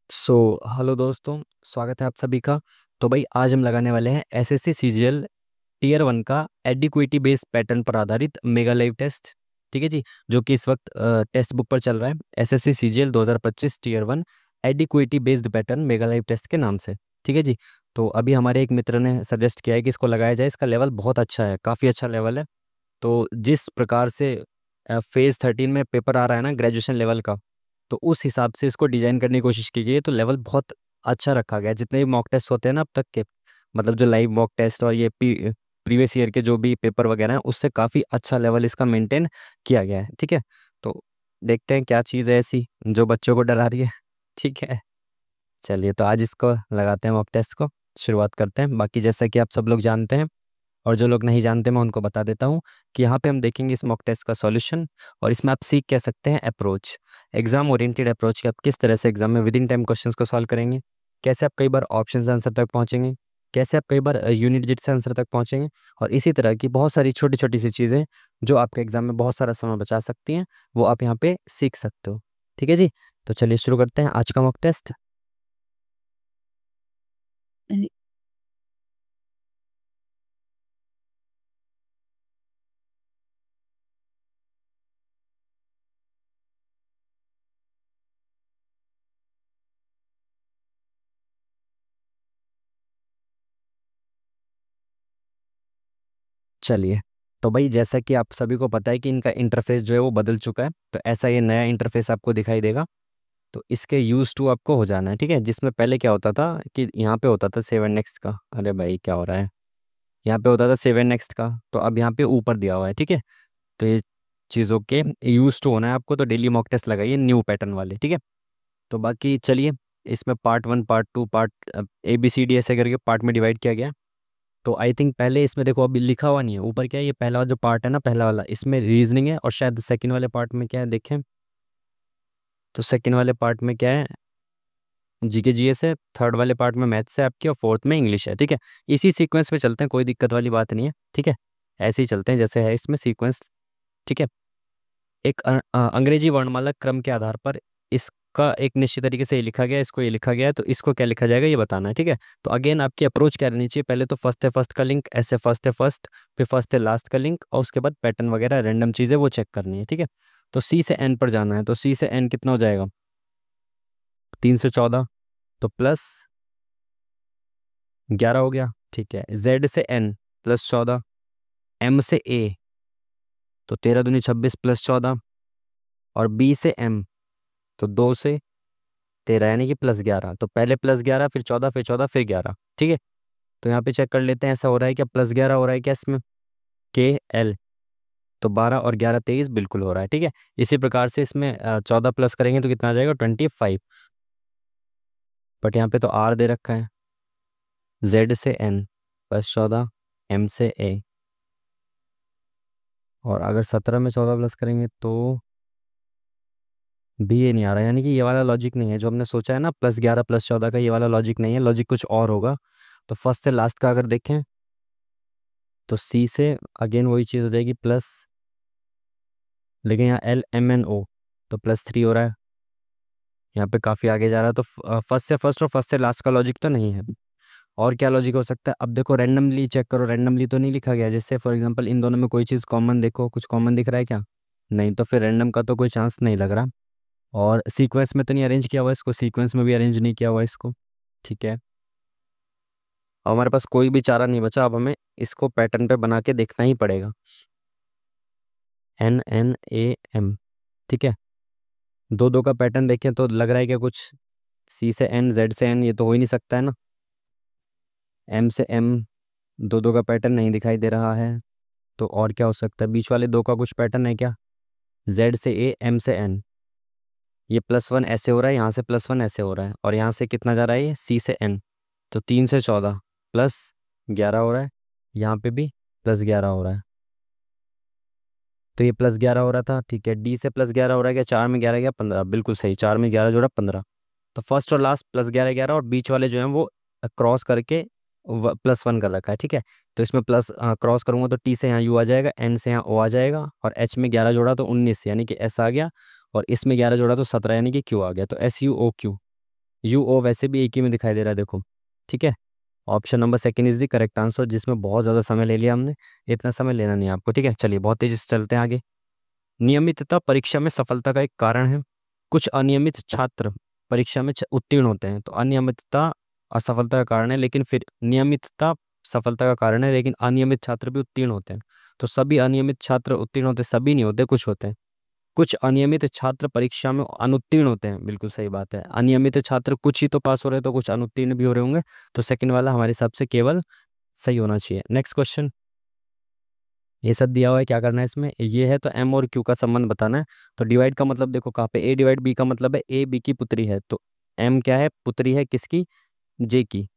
Hello दोस्तों, स्वागत है आप सभी का। तो भाई आज हम लगाने वाले हैं एसएससी सीजीएल टीयर 1 का एडिक्विटी बेस्ड पैटर्न पर आधारित मेगा लाइव टेस्ट। ठीक है जी, जो कि इस वक्त टेक्स्ट बुक पर चल रहा है, एसएससी सीजीएल 2025 टीयर 1 एडिक्विटी based pattern mega live test के नाम से। ठीक है जी। तो अभी हमारे एक मित्र ने सजेस्ट किया है कि इसको लगाया जाए। इसका लेवल बहुत अच्छा है, काफ़ी अच्छा लेवल है। तो जिस प्रकार से फेज़ 13 में पेपर आ रहा है ना ग्रेजुएशन लेवल का, तो उस हिसाब से इसको डिज़ाइन करने की कोशिश की गई है। तो लेवल बहुत अच्छा रखा गया है। जितने भी मॉक टेस्ट होते हैं ना अब तक के, मतलब जो लाइव मॉक टेस्ट और ये प्रीवियस ईयर के जो भी पेपर वगैरह हैं, उससे काफ़ी अच्छा लेवल इसका मेंटेन किया गया है। ठीक है। तो देखते हैं क्या चीज़ है ऐसी जो बच्चों को डरा रही है। ठीक है, चलिए तो आज इसको लगाते हैं मॉक टेस्ट को, शुरुआत करते हैं। बाकी जैसा कि आप सब लोग जानते हैं और जो लोग नहीं जानते मैं उनको बता देता हूँ कि यहाँ पे हम देखेंगे इस मॉक टेस्ट का सॉल्यूशन, और इसमें आप सीख कह सकते हैं अप्रोच, एग्जाम ओरिएंटेड अप्रोच कि आप किस तरह से एग्जाम में विद इन टाइम क्वेश्चंस को सॉल्व करेंगे, कैसे आप कई बार ऑप्शन आंसर तक पहुँचेंगे, कैसे आप कई बार यूनिट डिजिट से आंसर तक पहुँचेंगे, और इसी तरह की बहुत सारी छोटी छोटी सी चीज़ें जो आपके एग्जाम में बहुत सारा समय बचा सकती हैं, वो आप यहाँ पे सीख सकते हो। ठीक है जी। तो चलिए शुरू करते हैं आज का मॉक टेस्ट। चलिए, तो भाई जैसा कि आप सभी को पता है कि इनका इंटरफेस जो है वो बदल चुका है, तो ऐसा ये नया इंटरफेस आपको दिखाई देगा। तो इसके यूज टू आपको हो जाना है। ठीक है, जिसमें पहले क्या होता था कि यहाँ पे होता था सेवन नेक्स्ट का, अरे भाई क्या हो रहा है, यहाँ पे होता था सेवन नेक्स्ट का, तो अब यहाँ पे ऊपर दिया हुआ है। ठीक है, तो ये चीज़ों के यूज टू होना है आपको, तो डेली मॉक टेस्ट लगाइए न्यू पैटर्न वाले। ठीक है, तो बाकी चलिए, इसमें पार्ट 1 पार्ट 2 पार्ट ABCD ऐसे करके पार्ट में डिवाइड किया गया है। तो आई थिंक पहले इसमें देखो अभी लिखा हुआ नहीं है ऊपर क्या है, ये पहला जो पार्ट है ना, पहला वाला, इसमें रीजनिंग है, और शायद सेकंड वाले पार्ट में क्या है देखें, तो सेकंड वाले पार्ट में क्या है, जीके जीएस है, थर्ड वाले पार्ट में मैथ्स है आपकी, और फोर्थ में इंग्लिश है। ठीक है, इसी सीक्वेंस में चलते हैं, कोई दिक्कत वाली बात नहीं है। ठीक है, ऐसे ही चलते हैं जैसे है इसमें सीक्वेंस। ठीक है, एक अंग्रेजी वर्णमाला क्रम के आधार पर इसका एक निश्चित तरीके से ये लिखा गया है, इसको ये लिखा गया है, तो इसको क्या लिखा जाएगा ये बताना है। ठीक है, तो अगेन आपकी अप्रोच क्या रहनी चाहिए, पहले तो फर्स्ट है फर्स्ट का लिंक, ऐसे फर्स्ट है फर्स्ट, फिर फर्स्ट है लास्ट का लिंक, और उसके बाद पैटर्न वगैरह रैंडम चीज़ें वो चेक करनी है। ठीक है, तो सी से एन पर जाना है, तो सी से एन कितना हो जाएगा, 314, तो +11 हो गया। ठीक है, जेड से एन +14, एम से ए तो 13 दूनी 26 +14, और बी से एम तो 2 से 13 यानी कि +11। तो पहले +11 फिर 14 फिर 14 फिर 11। ठीक है, तो यहाँ पे चेक कर लेते हैं ऐसा हो रहा है क्या, +11 हो रहा है क्या इसमें, के एल, तो 12 और 11 23 बिल्कुल हो रहा है। ठीक है, इसी प्रकार से इसमें 14 प्लस करेंगे तो कितना आ जाएगा, 25। बट यहाँ पे तो आर दे रखा है, जेड से एन +14, एम से ए, और अगर 17 में 14 प्लस करेंगे तो भी ये नहीं आ रहा, यानी कि ये वाला लॉजिक नहीं है जो हमने सोचा है ना, +11 +14 का, ये वाला लॉजिक नहीं है, लॉजिक कुछ और होगा। तो फर्स्ट से लास्ट का अगर देखें तो सी से अगेन वही चीज़ हो जाएगी प्लस, लेकिन यहाँ LMNO तो +3 हो रहा है, यहाँ पे काफ़ी आगे जा रहा है। तो फर्स्ट से फर्स्ट और फर्स्ट से लास्ट का लॉजिक तो नहीं है। और क्या लॉजिक हो सकता है, अब देखो रैंडमली चेक करो, रैंडमली तो नहीं लिखा गया, जैसे फॉर एग्जांपल इन दोनों में कोई चीज़ कॉमन देखो, कुछ कॉमन दिख रहा है क्या, नहीं, तो फिर रैंडम का तो कोई चांस नहीं लग रहा। और सीक्वेंस में तो नहीं अरेंज किया हुआ इसको, सीक्वेंस में भी अरेंज नहीं किया हुआ इसको। ठीक है, अब हमारे पास कोई भी चारा नहीं बचा, अब हमें इसको पैटर्न पे बना के देखना ही पड़ेगा। NNAM। ठीक है, दो दो का पैटर्न देखें तो लग रहा है कि कुछ सी से एन जेड से एन ये तो हो ही नहीं सकता है ना, एम से एम दो दो का पैटर्न नहीं दिखाई दे रहा है, तो और क्या हो सकता है, बीच वाले दो का कुछ पैटर्न है क्या, जेड से ए एम से एन, ये +1 ऐसे हो रहा है, यहाँ से +1 ऐसे हो रहा है, और यहाँ से कितना जा रहा है ये सी से एन, तो 3 से 14 +11 हो रहा है, यहाँ पे भी +11 हो रहा है, तो ये +11 हो रहा था। ठीक है, डी से +11 हो रहा है क्या, 4 में 11 गया 15, बिल्कुल सही, 4 में 11 जोड़ा 15। तो फर्स्ट और लास्ट +11 11, और बीच वाले जो हैं वो क्रॉस करके +1 कर रखा है। ठीक है, तो इसमें प्लस क्रॉस करूंगा तो टी से यहाँ यू आ जाएगा, एन से यहाँ ओ आ जाएगा, और एच में 11 जोड़ा तो 19 यानी कि एस आ गया, और इसमें 11 जोड़ा तो 17 यानी कि क्यू आ गया, तो SUOQ। यू ओ वैसे भी एक ही में दिखाई दे रहा है, देखो। ठीक है, option number second is the correct answer, जिसमें बहुत ज़्यादा समय ले लिया हमने। इतना समय लेना नहीं है आपको, ठीक है। चलिए बहुत तेज़ी से चलते हैं आगे। नियमितता परीक्षा में सफलता का एक कारण है। कुछ अनियमित छात्र परीक्षा में उत्तीर्ण होते हैं, तो अनियमितता असफलता का कारण है, लेकिन फिर नियमितता सफलता का कारण है, लेकिन अनियमित छात्र भी उत्तीर्ण होते हैं। तो सभी अनियमित छात्र उत्तीर्ण होते, सभी नहीं होते, कुछ होते हैं। कुछ अनियमित छात्र परीक्षा में अनुत्तीर्ण होते हैं, बिल्कुल सही बात है। अनियमित छात्र कुछ ही तो पास हो रहे हैं, तो कुछ अनुत्तीर्ण भी हो रहे होंगे। तो सेकंड वाला हमारे हिसाब से केवल सही होना चाहिए। Next question. ये सब दिया हुआ है, क्या करना है इसमें, ये है तो एम और क्यू का संबंध बताना है। तो डिवाइड का मतलब देखो कहाँ पे, ए डिवाइड बी का मतलब है ए बी की पुत्री है, तो एम क्या है, पुत्री है किसकी, जे की।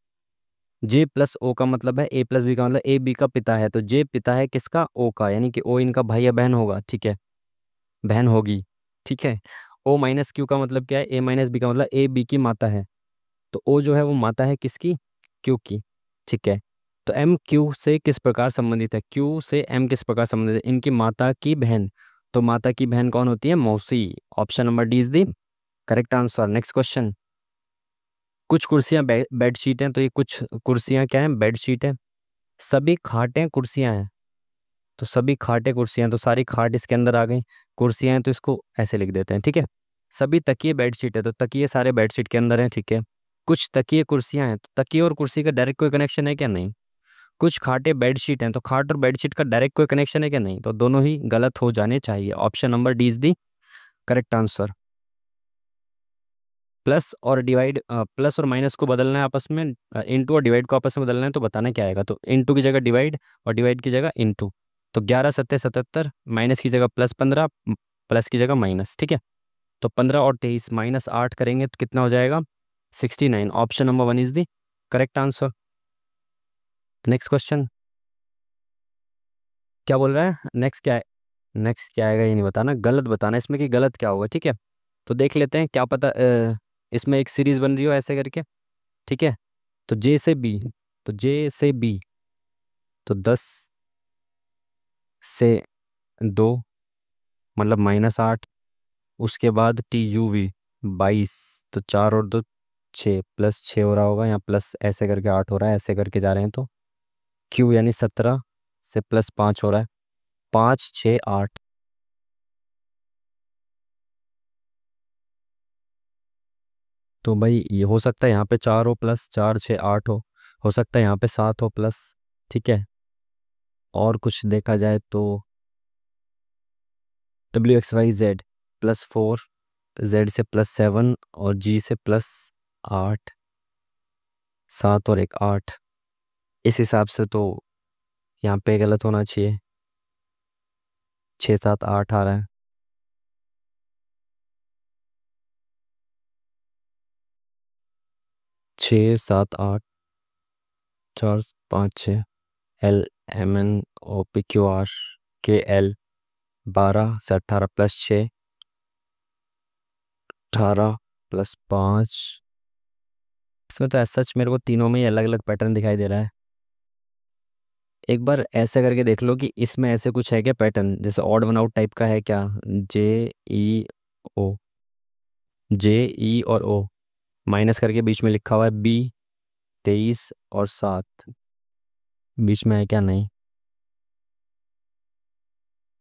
जे प्लस ओ का मतलब है ए प्लस बी का मतलब ए बी का पिता है, तो जे पिता है किसका, ओ का, यानी कि ओ इनका भाई या बहन होगा, ठीक है, बहन होगी। ठीक है। ओ माइनस क्यू का मतलब क्या है, ए माइनस बी का मतलब ए बी की माता है, तो ओ जो है वो माता है किसकी, क्यू की। ठीक है। तो एम क्यू से किस प्रकार संबंधित है, क्यू से एम किस प्रकार संबंधित है, इनकी माता की बहन। तो माता की बहन कौन होती है, मौसी। Option number D is the correct answer. Next question. कुछ कुर्सियां बेडशीट हैं, तो ये कुछ कुर्सियां क्या हैं, बेडशीट है। सभी खाटें कुर्सियां हैं, तो सभी खाटें कुर्सियां, तो सारी खाट इसके अंदर आ गई। कुर्सियां हैं तो इसको ऐसे लिख देते हैं, ठीक है। सभी तकिए बेडशीट है, तो तकिए सारे बेडशीट के अंदर हैं, ठीक है। कुछ तकिए कुर्सियां हैं, तो तकिए और कुर्सी का डायरेक्ट कोई कनेक्शन है क्या, नहीं। कुछ खाटें बेडशीट हैं, तो खाट और बेडशीट का डायरेक्ट कोई कनेक्शन है क्या, नहीं। तो दोनों ही गलत हो जाने चाहिए। Option number D is the correct answer. Plus और डिवाइड, प्लस और माइनस को बदलना है आपस में, इनटू और डिवाइड को आपस में बदलना है, तो बताना क्या आएगा। तो इनटू की जगह डिवाइड और डिवाइड की जगह इनटू। तो 11 सत्ते 77, माइनस की जगह +15, प्लस की जगह माइनस, ठीक है। तो 15 और 23 -8 करेंगे तो कितना हो जाएगा, 69। Option number one is the correct answer. Next question. क्या बोल रहा है, नेक्स्ट क्या है, नेक्स्ट क्या आएगा ये नहीं बताना, गलत बताना इसमें कि गलत क्या होगा, ठीक है। तो देख लेते हैं, क्या पता इसमें एक सीरीज बन रही हो ऐसे करके, ठीक है। तो जे से बी, तो जे से बी, तो 10 से 2 मतलब -8। उसके बाद टी यू वी 22, तो 4 और 2 6, +6 हो रहा होगा, यहाँ प्लस ऐसे करके 8 हो रहा है, ऐसे करके जा रहे हैं, तो क्यू यानी 17 से +5 हो रहा है, 5 6 8। तो भाई ये हो सकता है यहाँ पे 4 हो, +4 6 8 हो सकता है यहाँ पे 7 हो प्लस, ठीक है। और कुछ देखा जाए तो WXYZ +4, Z से +7 और G से +8, 7 और 1 8। इस हिसाब से तो यहाँ पे गलत होना चाहिए, 6 7 8 आ रहा है। 6 7 8, 4 5 6, LMNOPQRKL 12 से 18 +6, 18 +5। इसमें तो ऐसा सच मेरे को तीनों में ही अलग अलग पैटर्न दिखाई दे रहा है। एक बार ऐसे करके देख लो कि इसमें ऐसे कुछ है क्या पैटर्न, जैसे ऑड वन आउट टाइप का है क्या, JEO, JE और O, माइनस करके बीच में लिखा हुआ है B 23 और 7, बीच में है क्या, नहीं।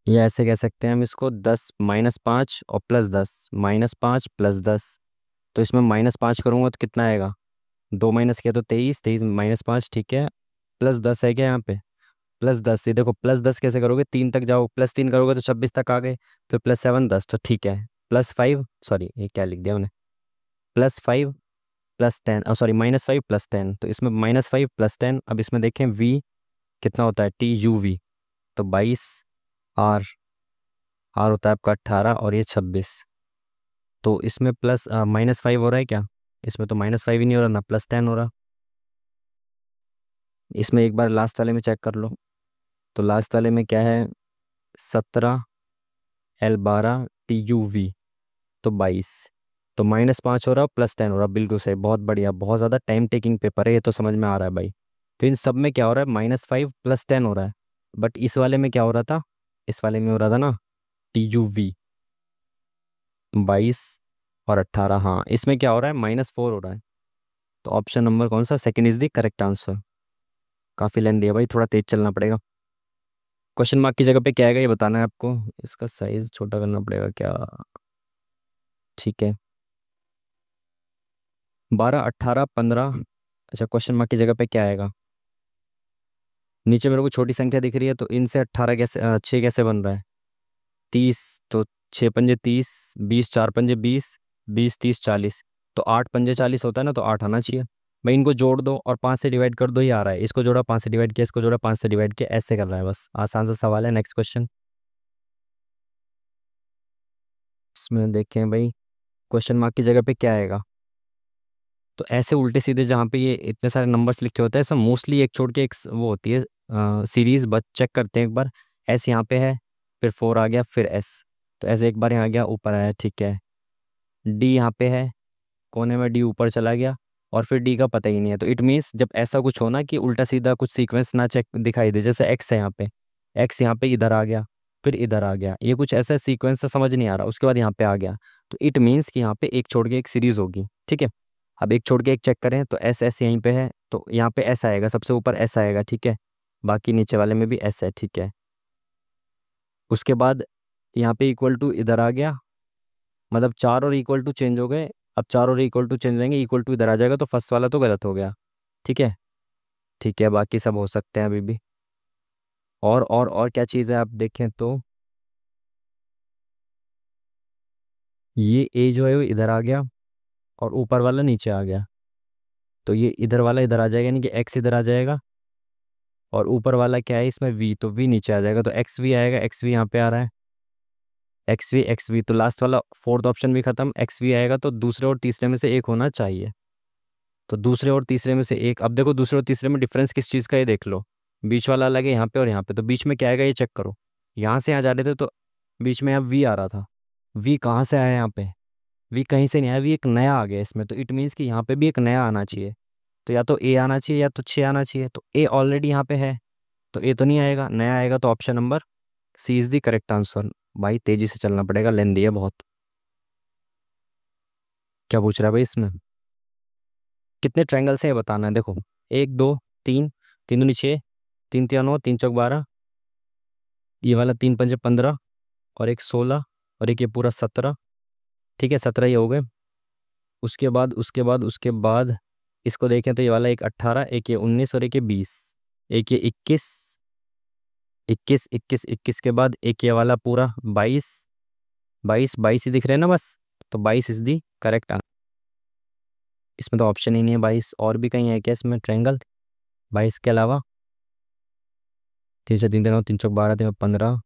ये ऐसे कह सकते हैं हम इसको, 10 -5 और +10, -5 +10। तो इसमें -5 करूँगा तो कितना आएगा, 2 माइनस किया तो 23, 23 -5, ठीक है। +10 है क्या यहाँ पे, +10, ये देखो +10 कैसे करोगे, 3 तक जाओ, +3 करोगे तो 26 तक आ गए, फिर +7 10, तो ठीक है। +5, सॉरी ये क्या लिख दिया मैंने, +5 +10, सॉरी -5 +10, तो इसमें -5 +10। अब इसमें देखें वी कितना होता है, TUV, तो 22, आर होता है आपका 18 और ये 26। तो इसमें प्लस -5 हो रहा है क्या, इसमें तो -5 ही नहीं हो रहा ना, +10 हो रहा। इसमें एक बार लास्ट वाले में चेक कर लो, तो लास्ट वाले में क्या है, 17 L 12 TUV, तो 22। तो -5 हो रहा, +10 हो रहा, बिल्कुल सही, बहुत बढ़िया, बहुत ज़्यादा टाइम टेकिंग पेपर है ये, तो समझ में आ रहा है भाई। तो इन सब में क्या हो रहा है, -5 +10 हो रहा है, बट इस वाले में क्या हो रहा था, इस वाले में हो रहा था ना TUV 22 और 18, हाँ इसमें क्या हो रहा है, -4 हो रहा है। तो ऑप्शन नंबर कौन सा, second is the correct answer. काफ़ी लेंदी है भाई, थोड़ा तेज चलना पड़ेगा। क्वेश्चन मार्क की जगह पे क्या आएगा ये बताना है आपको। इसका साइज छोटा करना पड़ेगा क्या। ठीक है, 12, 18, 15। अच्छा, क्वेश्चन मार्क की जगह पे क्या आएगा। नीचे मेरे को छोटी संख्या दिख रही है, तो इनसे 18 कैसे, 6 कैसे बन रहा है। 30, तो 6 पंजे 30, 20 4 पंजे 20, 20 30 40। तो 8 पंजे 40 होता है ना, तो 8 आना चाहिए। भाई इनको जोड़ दो और 5 से डिवाइड कर दो, ही आ रहा है। इसको जोड़ा 5 से डिवाइड किया, इसको जोड़ा 5 से डिवाइड किया, ऐसे कर रहा है बस। आसान सा सवाल है। Next question. इसमें देखें भाई, क्वेश्चन मार्क की जगह पे क्या आएगा। तो ऐसे उल्टे सीधे जहाँ पे ये इतने सारे नंबर्स लिखे होते हैं, सब मोस्टली एक छोड़ के एक वो होती है सीरीज। बस चेक करते हैं एक बार। एस यहाँ पे है, फिर 4 आ गया, फिर एस। तो ऐसे एक बार यहाँ आ गया, ऊपर आया, ठीक है। डी यहाँ पे है, कोने में डी ऊपर चला गया, और फिर डी का पता ही नहीं है। तो इट मीन्स जब ऐसा कुछ हो ना कि उल्टा सीधा कुछ सीक्वेंस ना चेक दिखाई दे, जैसे एक्स है यहाँ पे, एक्स यहाँ पे इधर आ गया, फिर इधर आ गया, ये कुछ ऐसा सीक्वेंस से समझ नहीं आ रहा, उसके बाद यहाँ पे आ गया। तो इट मीन्स कि यहाँ पे एक छोड़ के एक सीरीज होगी, ठीक है। अब एक छोड़ के एक चेक करें, तो एस एस यहीं पे है, तो यहाँ पे एस आएगा, सबसे ऊपर एस आएगा, ठीक है। बाकी नीचे वाले में भी एस है, ठीक है। उसके बाद यहाँ पे इक्वल टू इधर आ गया, मतलब 4 और इक्वल टू चेंज हो गए। अब 4 और इक्वल टू चेंज रहेंगे, इक्वल टू इधर आ जाएगा, तो फर्स्ट वाला तो गलत हो गया, ठीक है। ठीक है, बाकी सब हो सकते हैं अभी भी। और क्या चीज़ है आप देखें तो, ये ए जो है वो इधर आ गया, और ऊपर वाला नीचे आ गया। तो ये इधर वाला इधर आ जाएगा, यानी कि एक्स इधर आ जाएगा, और ऊपर वाला क्या है इसमें वी, तो वी नीचे आ जाएगा, तो एक्स वी आएगा। एक्स वी यहाँ पे आ रहा है, एक्स वी, तो लास्ट वाला फोर्थ ऑप्शन भी खत्म, एक्स वी आएगा। तो दूसरे और तीसरे में से एक होना चाहिए। तो दूसरे और तीसरे में से एक, अब देखो दूसरे और तीसरे में डिफरेंस किस चीज़ का, ये देख लो। बीच वाला अलग है यहाँ पे और यहाँ पे, तो बीच में क्या आएगा ये चेक करो। यहाँ से यहाँ जा रहे थे, तो बीच में यहाँ वी आ रहा था। वी कहाँ से आया यहाँ पे, वी कहीं से नहीं आया, वी एक नया आ गया इसमें। तो इट मीन्स कि यहाँ पे भी एक नया आना चाहिए। तो या तो ए आना चाहिए या तो 6 आना चाहिए। तो ए ऑलरेडी यहाँ पे है, तो ए तो नहीं आएगा, नया आएगा। तो option number C is the correct answer. भाई तेजी से चलना पड़ेगा, लेंदी है बहुत। क्या पूछ रहा है भाई इसमें, कितने ट्रायंगल से ये बताना है। देखो, 1 2 3, 3 दूनी 6, 3 तिया 9, 3 चौक 12, ये वाला 3 पंजे 15, और एक 16, और एक ये पूरा 17। ठीक है, 17 ये हो गए। उसके बाद इसको देखें तो ये वाला एक 18, एक ये 19, और एक ये 20, एक ये 21, 21 21 21 के बाद एक ये वाला पूरा 22, 22 22 ही दिख रहे हैं ना बस। तो 22 इज दी करेक्ट आंसर। इसमें तो ऑप्शन ही नहीं है 22, और भी कहीं है क्या इसमें ट्रायंगल 22 के अलावा। 3 से 3 दिन 3 चौक 12, 3 15,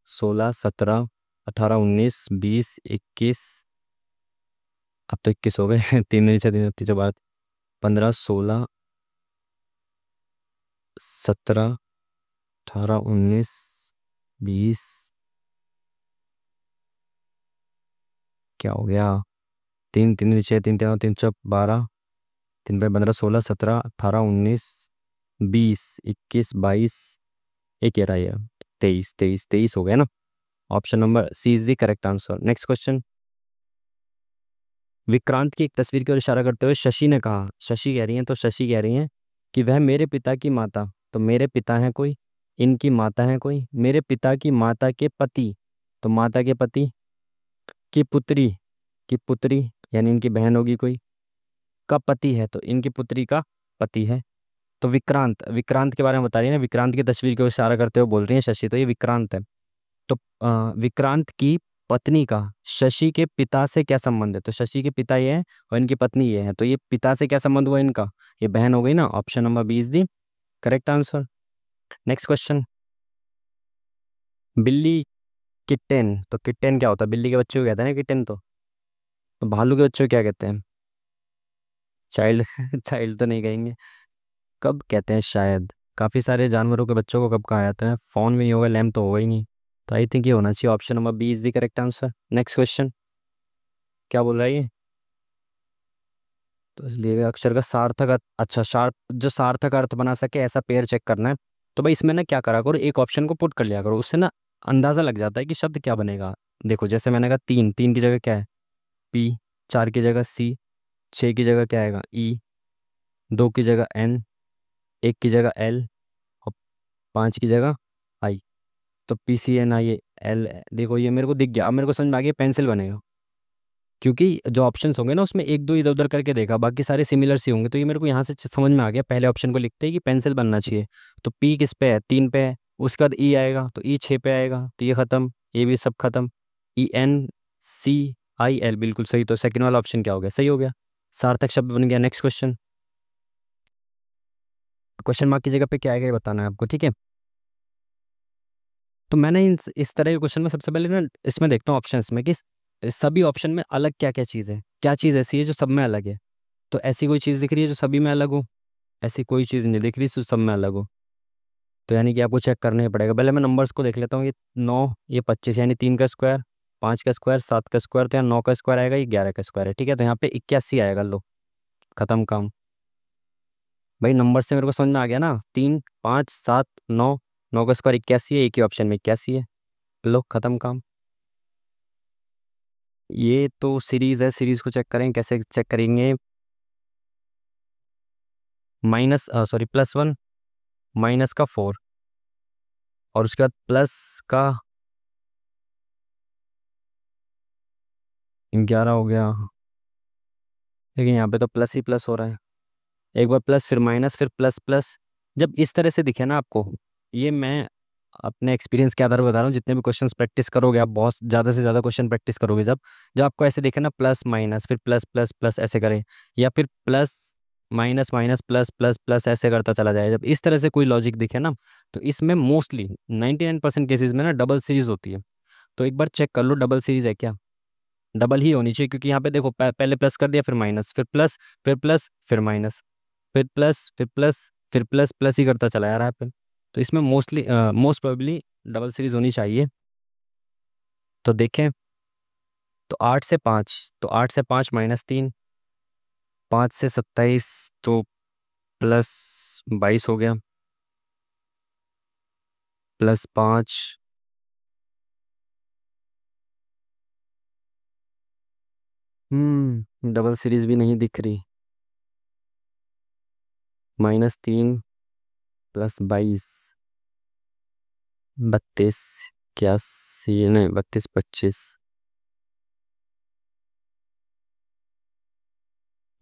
16 17, 18 19 20 21। अब तो 21 हो गए। 3 से 3 12, 15 16 17 18 19 20। क्या हो गया, 3 3 6 3 3 3 12, 3 पे 15 16 17 18 19 20 21 22, एक ये रहा ये 23 23 23 हो गया ना। Option number C is the correct answer. Next question. Vikrant की एक तस्वीर की ओर इशारा करते हुए शशि ने कहा, शशि कह रही हैं, तो शशि कह रही हैं कि वह मेरे पिता की माता, तो मेरे पिता हैं कोई, इनकी माता है कोई, मेरे पिता की माता के पति, तो माता के पति की पुत्री यानी इनकी बहन होगी कोई, का पति है, तो इनकी पुत्री का पति है। तो विक्रांत, विक्रांत के बारे में बता रही है ना, विक्रांत की तस्वीर की ओर इशारा करते हुए बोल रही है शशि, तो ये विक्रांत है। तो विक्रांत की पत्नी का शशि के पिता से क्या संबंध है। तो शशि के पिता ये हैं और इनकी पत्नी ये है, तो ये पिता से क्या संबंध हुआ इनका, ये बहन हो गई ना। Option number B is the correct answer. Next question. बिल्ली किट्टेन, तो किट्टेन क्या होता है, बिल्ली के बच्चे को कहते हैं ना किट्टेन। तो भालू के बच्चे को क्या कहते हैं, चाइल्ड। चाइल्ड तो नहीं कहेंगे, कब कहते हैं शायद। काफ़ी सारे जानवरों के बच्चों को कब कहा जाता है, फोन भी नहीं होगा, लैम्प तो होगा ही नहीं। तो आई थिंक ये होना चाहिए, option number B is the correct answer. Next question. क्या बोल रहा है ये, तो इसलिए अक्षर का सार्थक अच्छा जो सार्थक अर्थ बना सके ऐसा पेयर चेक करना है। तो भाई इसमें ना क्या करा करो, एक ऑप्शन को पुट कर लिया करो, उससे ना अंदाज़ा लग जाता है कि शब्द क्या बनेगा। देखो जैसे मैंने कहा 3, 3 की जगह क्या है, पी, 4 की जगह C, 6 की जगह क्या आएगा E, 2 की जगह N, 1 की जगह L और 5 की जगह I। तो PCNI L, देखो ये मेरे को दिख गया, अब मेरे को समझ में आ गया पेंसिल बनेगा, क्योंकि जो ऑप्शंस होंगे ना उसमें एक दो इधर उधर करके देखा, बाकी सारे सिमिलर सी होंगे, तो ये मेरे को यहाँ से समझ में आ गया, पहले ऑप्शन को लिखते हैं कि पेंसिल बनना चाहिए। तो P किस पे है, 3 पे है, उसके बाद E आएगा, तो E 6 पे आएगा, तो ये खत्म, ये भी सब खत्म। ENCIL बिल्कुल सही, तो सेकंड वाला ऑप्शन क्या हो गया, सही हो गया, सार्थक शब्द बन गया। नेक्स्ट क्वेश्चन, क्वेश्चन मार्क की जगह पे क्या आएगा ये बताना है आपको, ठीक है। तो मैंने इस तरह के क्वेश्चन में सबसे पहले ना इसमें देखता हूँ ऑप्शंस में कि सभी ऑप्शन में अलग क्या क्या चीज़ है, क्या चीज़ ऐसी है जो सब में अलग है। तो ऐसी कोई चीज़ दिख रही है जो सभी में अलग हो, ऐसी कोई चीज़ नहीं दिख रही जो सब में अलग हो। तो यानी कि आपको चेक करना ही पड़ेगा। पहले मैं नंबर्स को देख लेता हूँ, ये 9, ये 25, यानी 3 का स्क्वायर, 5 का स्क्वायर, 7 का स्क्वायर, तो यहाँ 9 का स्क्वायर आएगा, ये 11 का स्क्वायर है, ठीक है। तो यहाँ पे 81 आएगा, लो खत्म काम। भाई नंबर से मेरे को समझ में आ गया ना, 3 5 7 9, 9 का स्क्वायर 81 है, एक ही ऑप्शन में 81 है, लो खत्म काम। ये तो सीरीज है, सीरीज को चेक करें, कैसे चेक करेंगे, माइनस सॉरी +1, माइनस का 4 और उसके बाद प्लस का 11 हो गया, लेकिन यहाँ पे तो प्लस ही प्लस हो रहा है, एक बार प्लस फिर माइनस फिर प्लस प्लस। जब इस तरह से दिखे ना आपको, ये मैं अपने एक्सपीरियंस के आधार पर बता रहा हूँ, जितने भी क्वेश्चंस प्रैक्टिस करोगे आप, बहुत ज़्यादा से ज़्यादा क्वेश्चन प्रैक्टिस करोगे, जब जब आपको ऐसे दिखे ना प्लस माइनस फिर प्लस प्लस प्लस ऐसे करें, या फिर plus minus minus plus plus plus ऐसे करता चला जाए, जब इस तरह से कोई लॉजिक दिखे ना, तो इसमें मोस्टली 99% केसेस में ना डबल सीरीज होती है। तो एक बार चेक कर लो डबल सीरीज है क्या, डबल ही होनी चाहिए, क्योंकि यहाँ पे देखो पहले प्लस कर दिया, फिर माइनस, फिर प्लस, फिर प्लस, फिर माइनस, फिर प्लस, फिर प्लस, फिर प्लस प्लस ही करता चला जा रहा है फिर। तो इसमें मोस्ट प्रोबेबली डबल सीरीज होनी चाहिए। तो देखें, तो 8 से 5, तो 8 से 5 -3, 5 से 27 तो +22 हो गया, +5, डबल सीरीज भी नहीं दिख रही, -3 +22, 32, 81 नहीं, 32 25।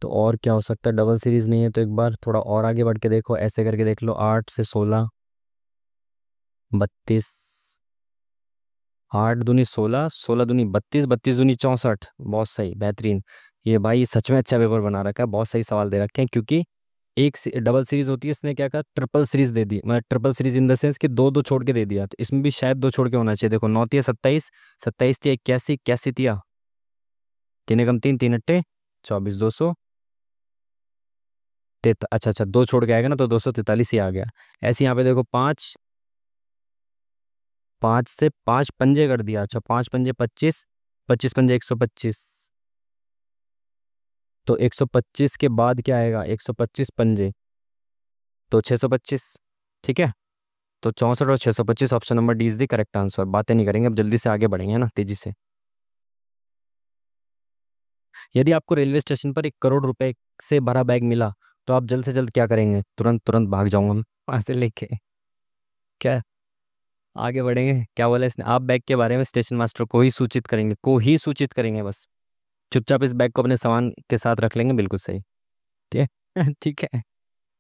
तो और क्या हो सकता है, डबल सीरीज नहीं है तो एक बार थोड़ा और आगे बढ़ के देखो, ऐसे करके देख लो, 8 से 16, 32, 8 दूनी 16, 16 दूनी 32, 32 दूनी 64, बहुत सही, बेहतरीन। ये भाई सच में अच्छा पेपर बना रखा है, बहुत सही सवाल दे रखे हैं, क्योंकि एक डबल सीरीज होती है, इसने क्या कहा, ट्रिपल सीरीज दे दी, मतलब triple series in the sense कि दो दो छोड़ के दे दिया, तो इसमें भी शायद दो छोड़ के होना चाहिए। देखो 9 × 3 = 27, 27 × 3 = 81, 81 तिया, 3 × 3 = 3, 24, 200, अच्छा अच्छा, दो छोड़ के आएगा ना, तो 243 ही आ गया। ऐसे यहाँ पे देखो, 5 से 5 पंजे कर दिया, अच्छा 5 पंजे 25, 25 पंजे 125, तो 125 के बाद क्या आएगा, 125 पंजे तो 625, ठीक है। तो 64 और 625, option number D is the correct answer. बातें नहीं करेंगे, अब जल्दी से आगे बढ़ेंगे ना, तेजी से। यदि आपको रेलवे स्टेशन पर 1 करोड़ रुपए से भरा बैग मिला, तो आप जल्द से जल्द क्या करेंगे, तुरंत तुरंत भाग जाऊंगा मैं वहां से लेके, क्या, आगे बढ़ेंगे, क्या बोला इसने, आप बैग के बारे में स्टेशन मास्टर को ही सूचित करेंगे, को ही सूचित करेंगे बस, चुपचाप इस बैग को अपने सामान के साथ रख लेंगे, बिल्कुल सही, ठीक है ठीक है।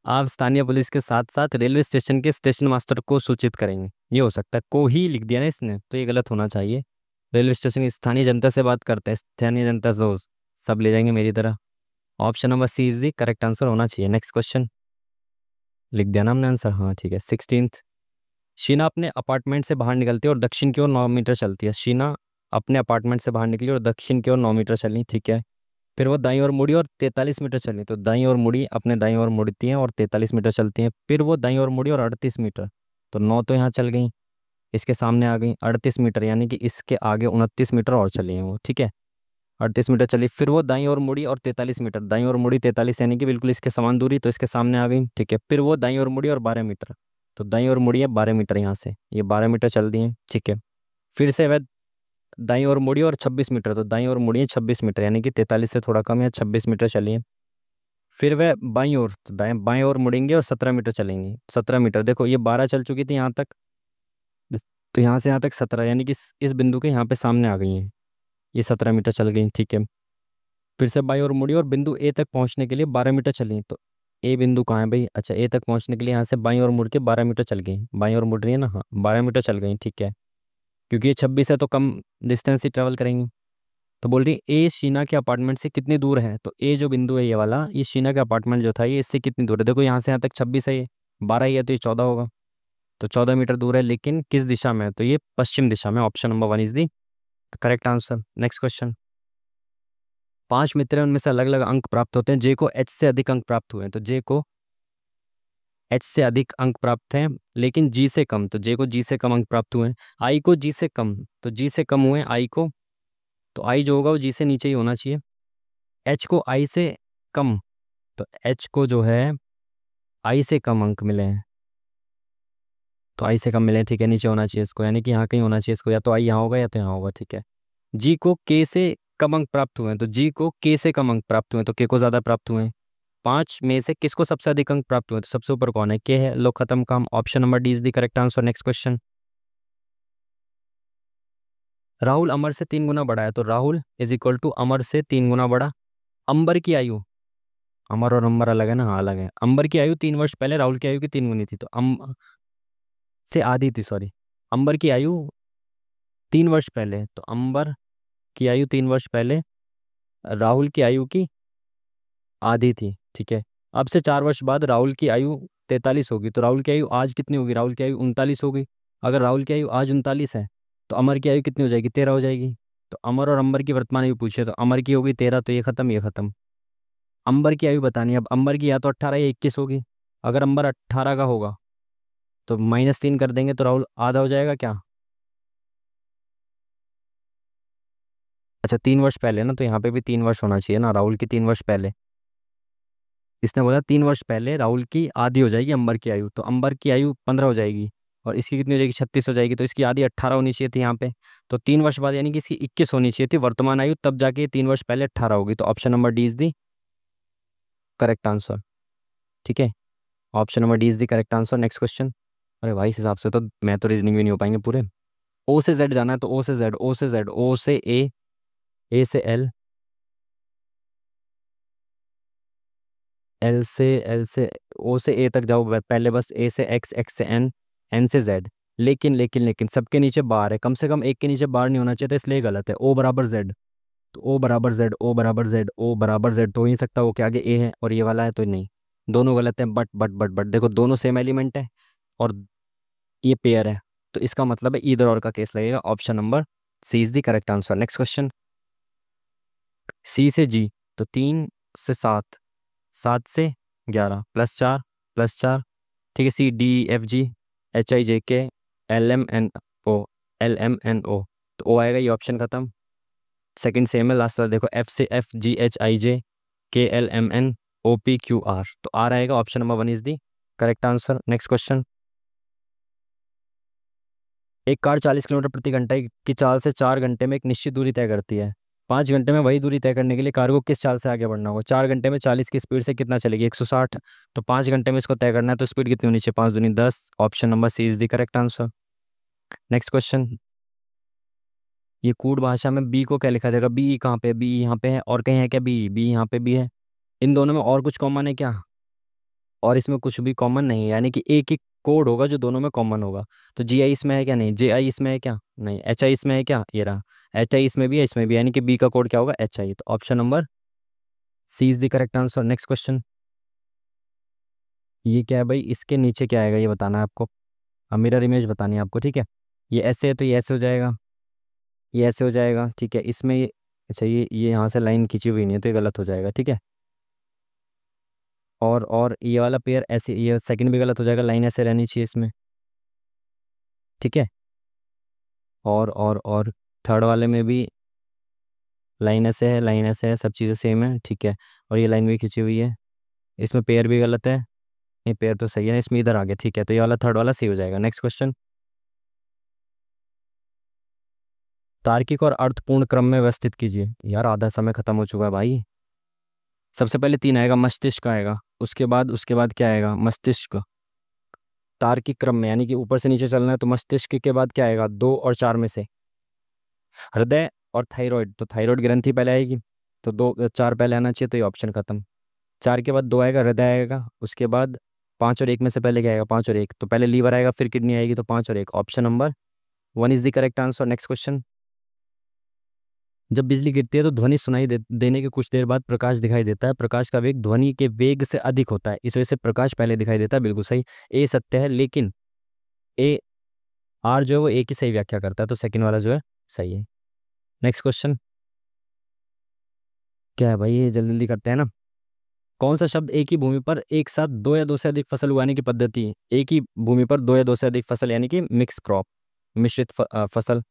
आप स्थानीय पुलिस के साथ साथ रेलवे स्टेशन के स्टेशन मास्टर को सूचित करेंगे, ये हो सकता है, को ही लिख दिया ना इसने, तो ये गलत होना चाहिए। रेलवे स्टेशन की स्थानीय जनता से बात करते हैं, स्थानीय जनता से सब ले जाएंगे मेरी तरह। Option number C is the correct answer होना चाहिए। नेक्स्ट क्वेश्चन, लिख दिया ना हमने आंसर, हाँ ठीक है। 16th, शीना अपने अपार्टमेंट से बाहर निकलती है और दक्षिण की ओर 9 मीटर चलती है। शीना अपने अपार्टमेंट से बाहर निकली और दक्षिण की ओर 9 मीटर चली, ठीक है। फिर वो दाईं ओर मुड़ी और 43 मीटर चली, तो दाईं ओर मुड़ी, अपने दाईं ओर मुड़ती हैं और 43 मीटर चलती हैं। फिर वो दाईं ओर मुड़ी और 38 मीटर, तो 9 तो यहाँ चल गई, इसके सामने आ गई 38 मीटर, यानी कि इसके आगे 29 मीटर और चली हैं वो, ठीक है। 38 मीटर चली, फिर वो दाईं ओर मुड़ी और 43 मीटर, दाईं ओर मुड़ी 43, यानी कि बिल्कुल इसके समान दूरी, तो इसके सामने आ गई, ठीक है। फिर वो दाईं ओर मुड़ी और 12 मीटर, तो दाईं ओर मुड़ी है 12 मीटर, यहाँ से ये 12 मीटर चल दी है, ठीक है। फिर से वह दाईं ओर मुड़ी और 26 मीटर, तो दाईं ओर मुड़िए 26 मीटर, यानी कि 43 से थोड़ा कम या 26 मीटर चलिए। फिर वह बाईं ओर, तो दाएं बाएं ओर मुड़ेंगे और 17 मीटर चलेंगे। 17 मीटर, देखो ये 12 चल चुकी थी यहाँ तक, तो यहाँ से यहाँ तक 17, यानी कि इस बिंदु के यहाँ पे सामने आ गई हैं, ये 17 मीटर चल गई, ठीक है। फिर से बाईं ओर मुड़ी और बिंदु ए तक पहुँचने के लिए 12 मीटर चली, तो ए बिंदु कहाँ है भाई, अच्छा ए तक पहुँचने के लिए यहाँ से बाईं ओर मुड़ के 12 मीटर चल गई, बाईं ओर मुड़ रही है ना, हाँ 12 मीटर चल गई, ठीक है। क्योंकि ये 26 है तो कम डिस्टेंस ही ट्रेवल करेंगी। तो बोल रही ए शीना के अपार्टमेंट से कितनी दूर है, तो ए जो बिंदु है ये वाला, ये शीना का अपार्टमेंट जो था ये इससे कितनी दूर है, देखो यहाँ से यहाँ तक 26 है, ये 12 ही है तो ये 14 होगा, तो 14 मीटर दूर है, लेकिन किस दिशा में है, तो ये पश्चिम दिशा में। Option number 1 is the correct answer. Next question. 5 मित्र हैं, उनमें से अलग अलग अंक प्राप्त होते हैं, जे को एच से अधिक अंक प्राप्त हुए हैं, तो जे को एच से अधिक अंक प्राप्त हैं लेकिन जी से कम, तो जे को जी से कम अंक प्राप्त हुए हैं। आई को जी से कम, तो जी से कम हुए आई को, तो आई जो होगा वो जी से नीचे ही होना चाहिए। एच को आई से कम, तो एच को जो है आई से कम अंक मिले हैं, तो आई से कम मिले हैं, ठीक है, नीचे होना चाहिए इसको, यानी कि यहाँ कहीं होना चाहिए इसको, या तो आई यहाँ होगा या तो यहाँ होगा, ठीक है। जी को के से कम अंक प्राप्त हुए हैं, तो जी को के से कम अंक प्राप्त हुए हैं, तो के को ज़्यादा प्राप्त हुए हैं। 5 में से किसको सबसे अधिक अंक प्राप्त हुए हैं, तो सबसे ऊपर कौन है, के है, लो खत्म काम। Option number D is the correct answer. Next question. Rahul Amar से 3 गुना बड़ा है, तो Rahul is equal to Amar से 3 गुना बड़ा। अंबर की आयु, अमर और अंबर अलग है ना, हाँ अलग है। अंबर की आयु 3 वर्ष पहले राहुल की आयु की 3 गुनी थी, तो से आधी थी, सॉरी। अंबर की आयु 3 वर्ष पहले, तो अंबर की आयु 3 वर्ष पहले राहुल की आयु की आधी थी, ठीक है। अब से 4 वर्ष बाद राहुल की आयु 43 होगी, तो राहुल की आयु आज कितनी होगी, राहुल की आयु 39 होगी। अगर राहुल की आयु आज 39 है तो अमर की आयु कितनी हो जाएगी, 13 हो जाएगी। तो अमर और अंबर की वर्तमान आयु पूछे, तो अमर की होगी 13, तो ये खत्म ये खत्म। अंबर की आयु बतानी है, अब अंबर की या तो 18 या 21 होगी। अगर अंबर 18 का होगा तो -3 कर देंगे, तो राहुल आधा हो जाएगा क्या। अच्छा 3 वर्ष पहले ना, तो यहाँ पे भी 3 वर्ष होना चाहिए ना, राहुल की 3 वर्ष पहले। इसने बोला 3 वर्ष पहले राहुल की आधी हो जाएगी अंबर की आयु, तो अंबर की आयु 15 हो जाएगी और इसकी कितनी हो जाएगी, 36 हो जाएगी, तो इसकी आधी 18 होनी चाहिए थी यहाँ पे। तो 3 वर्ष बाद यानी कि इसकी 21 होनी चाहिए थी वर्तमान आयु, तब जाके ये 3 वर्ष पहले 18 होगी, तो option number D is the correct answer, ठीक है। Option number D is the correct answer. Next question. अरे भाई इस हिसाब से तो मैं तो रीजनिंग भी नहीं हो पाएंगे पूरे। ओ से जेड जाना है, तो ओ से जेड, ओ से जेड, ओ से ए से एल, एल से ओ से ए तक जाओ, पहले बस ए से एक्स, एक्स से एन, एन से जेड। लेकिन सबके नीचे बार है, कम से कम एक के नीचे बार नहीं होना चाहिए, तो इसलिए गलत है। ओ बराबर जेड, तो ओ बराबर जेड, ओ बराबर जेड, ओ बराबर जेड, तो हो ही नहीं सकता, वो के आगे ए है और ये वाला है, तो नहीं, दोनों गलत हैं। बट देखो दोनों सेम एलिमेंट है और ये पेयर है, तो इसका मतलब है ईदर और का केस लगेगा। Option number C is the correct answer. Next question. C से जी, तो 3 से 7, 7 से 11 +4 +4, ठीक है। C D F G H I J K L M N O, L M N O, तो ओ आएगा, ये ऑप्शन खत्म। सेकंड सेम है, लास्ट वाला देखो, एफ से F G H I J K L M N O P Q R, तो R आएगा। Option number 1 is the correct answer. Next question. एक कार 40 किलोमीटर प्रति घंटे की चाल से 4 घंटे में एक निश्चित दूरी तय करती है। 5 घंटे में वही दूरी तय करने के लिए कार को किस चाल से आगे बढ़ना होगा। 4 घंटे में 40 की स्पीड से कितना चलेगी, 160, तो 5 घंटे में इसको तय करना है, तो स्पीड कितनी होनी चाहिए, 5 दूनी 10। Option number C is the correct answer. Next question. ये कूट भाषा में बी को क्या लिखा जाएगा, बी कहाँ पे, बी यहाँ पे है और कहीं है क्या, बी बी यहाँ पे भी है। इन दोनों में और कुछ कॉमन है क्या, और इसमें कुछ भी कॉमन नहीं है, यानी कि एक ही कोड होगा जो दोनों में कॉमन होगा। तो जी आई इसमें है क्या, नहीं। जे आई इसमें है क्या, नहीं। एच आई इसमें है क्या, ये रहा। एच आई इसमें भी है, इसमें भी, यानी कि बी का कोड क्या होगा, एच आई, तो option number C is the correct answer. Next question. ये क्या है भाई, इसके नीचे क्या आएगा ये बताना है आपको, अब मिरर इमेज बतानी है आपको, ठीक है। ये ऐसे है तो ये ऐसे हो जाएगा, ये ऐसे हो जाएगा, ठीक है। इसमें अच्छा ये यहाँ से लाइन खींची हुई नहीं है तो ये गलत हो जाएगा, ठीक है। और ये वाला पेयर ऐसे, ये सेकंड भी गलत हो जाएगा, लाइन ऐसे रहनी चाहिए इसमें, ठीक है। और थर्ड वाले में भी लाइन ऐसे है, लाइन ऐसे है, सब चीज़ें सेम है, ठीक है। और ये लाइन भी खींची हुई है, इसमें पेयर भी गलत है, ये पेयर तो सही है, इसमें इधर आ गया, ठीक है। तो ये वाला थर्ड वाला सही हो जाएगा। Next question. तार्किक और अर्थपूर्ण क्रम में व्यवस्थित कीजिए। यार आधा समय खत्म हो चुका है भाई। सबसे पहले तीन आएगा, मस्तिष्क आएगा, उसके बाद क्या आएगा, मस्तिष्क। तार्किक क्रम में यानी कि ऊपर से नीचे चलना है तो मस्तिष्क के बाद क्या आएगा, दो और चार में से हृदय और थायराइड, तो थायराइड ग्रंथि पहले आएगी, तो दो चार पहले आना चाहिए, तो ये ऑप्शन खत्म। चार के बाद दो आएगा, हृदय आएगा, उसके बाद पाँच और एक में से पहले क्या आएगा, पाँच और एक, तो पहले लीवर आएगा फिर किडनी आएगी, तो पाँच और एक, option number one is the correct answer. Next question. जब बिजली गिरती है तो ध्वनि देने के कुछ देर बाद प्रकाश दिखाई देता है। प्रकाश का वेग ध्वनि के वेग से अधिक होता है, इस वजह से प्रकाश पहले दिखाई देता है। बिल्कुल सही, ए सत्य है, लेकिन ए आर जो है वो ए की सही व्याख्या करता है, तो सेकंड वाला जो है सही है। नेक्स्ट क्वेश्चन क्या है भाई, ये जल्दी जल्दी करते हैं ना। कौन सा शब्द एक ही भूमि पर एक साथ दो या दो से अधिक फसल उगाने की पद्धति है। एक ही भूमि पर दो या दो से अधिक फसल यानी कि मिक्स क्रॉप, फसल,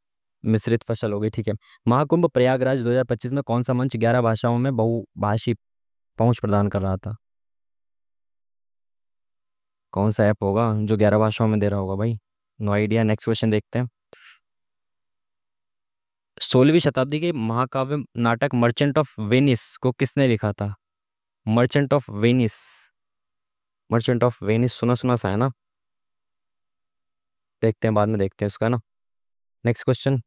मिश्रित फसल हो गई, ठीक है। महाकुंभ प्रयागराज 2025 में कौन सा मंच 11 भाषाओं में बहुभाषी पहुंच प्रदान कर रहा था। कौन सा ऐप होगा जो 11 भाषाओं में दे रहा होगा भाई, नो आइडिया। नेक्स्ट क्वेश्चन देखते हैं। 16वीं शताब्दी के महाकाव्य नाटक मर्चेंट ऑफ वेनिस को किसने लिखा था। Merchant of Venice, merchant of Venice सुना सुना सा है ना, देखते हैं बाद में देखते हैं उसका ना। Next question.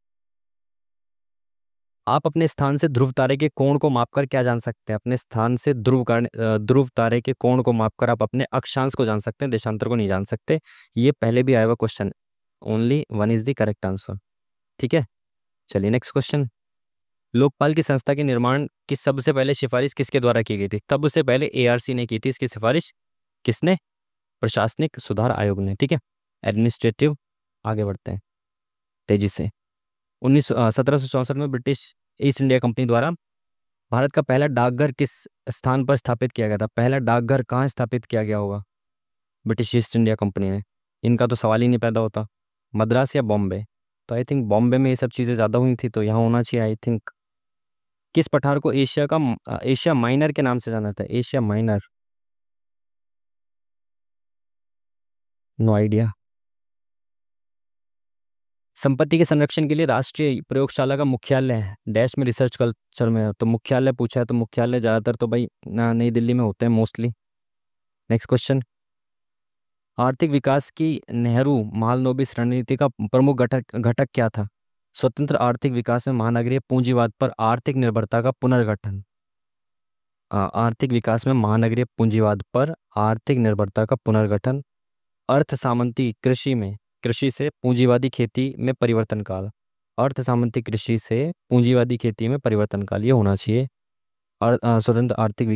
आप अपने स्थान से ध्रुव तारे के कोण को मापकर क्या जान सकते हैं। अपने स्थान से ध्रुव तारे के कोण को मापकर आप अपने अक्षांश को जान सकते हैं, देशांतर को नहीं जान सकते। ये पहले भी आया हुआ question, only one is the correct answer, ठीक है। चलिए नेक्स्ट क्वेश्चन। लोकपाल की संस्था के निर्माण की सबसे पहले सिफारिश किसके द्वारा की गई थी। सबसे पहले एआरसी ने की थी इसकी सिफारिश, किसने, प्रशासनिक सुधार आयोग ने, ठीक है। एडमिनिस्ट्रेटिव, आगे बढ़ते हैं तेजी से। 1764 में ब्रिटिश ईस्ट इंडिया कंपनी द्वारा भारत का पहला डाकघर किस स्थान पर स्थापित किया गया था। पहला डाकघर कहाँ स्थापित किया गया होगा ब्रिटिश ईस्ट इंडिया कंपनी ने, इनका तो सवाल ही नहीं पैदा होता। मद्रास या बॉम्बे, तो आई थिंक बॉम्बे में ये सब चीज़ें ज़्यादा हुई थी, तो यहाँ होना चाहिए आई थिंक। किस पठार को एशिया माइनर के नाम से जाना था। Asia Minor, no idea. संपत्ति के संरक्षण के लिए राष्ट्रीय प्रयोगशाला का मुख्यालय है डैश में, रिसर्च कल्चर में है। तो मुख्यालय पूछा है, तो मुख्यालय ज़्यादातर तो भाई नई दिल्ली में होते हैं मोस्टली। Next question. आर्थिक विकास की नेहरू महालनोबिस रणनीति का प्रमुख घटक घटक क्या था। स्वतंत्र आर्थिक विकास में महानगरीय पूंजीवाद पर आर्थिक निर्भरता का पुनर्गठन। आर्थिक विकास में महानगरीय पूंजीवाद पर आर्थिक निर्भरता का पुनर्गठन। अर्थ सामंती कृषि में कृषि से पूंजीवादी खेती में परिवर्तन काल। अर्थ सामंती कृषि से पूंजीवादी खेती में परिवर्तन काल, ये होना चाहिए। और स्वतंत्र आर्थिक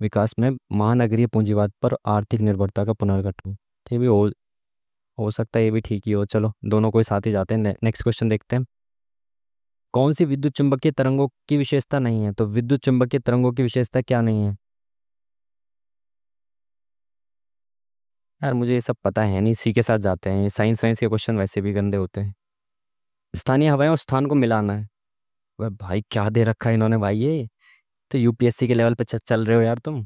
विकास में महानगरीय पूंजीवाद पर आर्थिक निर्भरता का पुनर्गठन, ठीक भी हो सकता है, ये भी ठीक ही हो। चलो दोनों को साथ ही जाते हैं। नेक्स्ट क्वेश्चन देखते हैं। कौन सी विद्युत चुंबकीय तरंगों की विशेषता नहीं है। तो विद्युत चुंबकीय तरंगों की विशेषता क्या नहीं है। यार मुझे ये सब पता है नहीं, इसी के साथ जाते हैं। साइंस वाइंस के क्वेश्चन वैसे भी गंदे होते हैं। स्थानीय हवाएं और स्थान को मिलाना है। वह भाई क्या दे रखा है इन्होंने भाई, ये तो यूपीएससी के लेवल पे चल रहे हो यार तुम।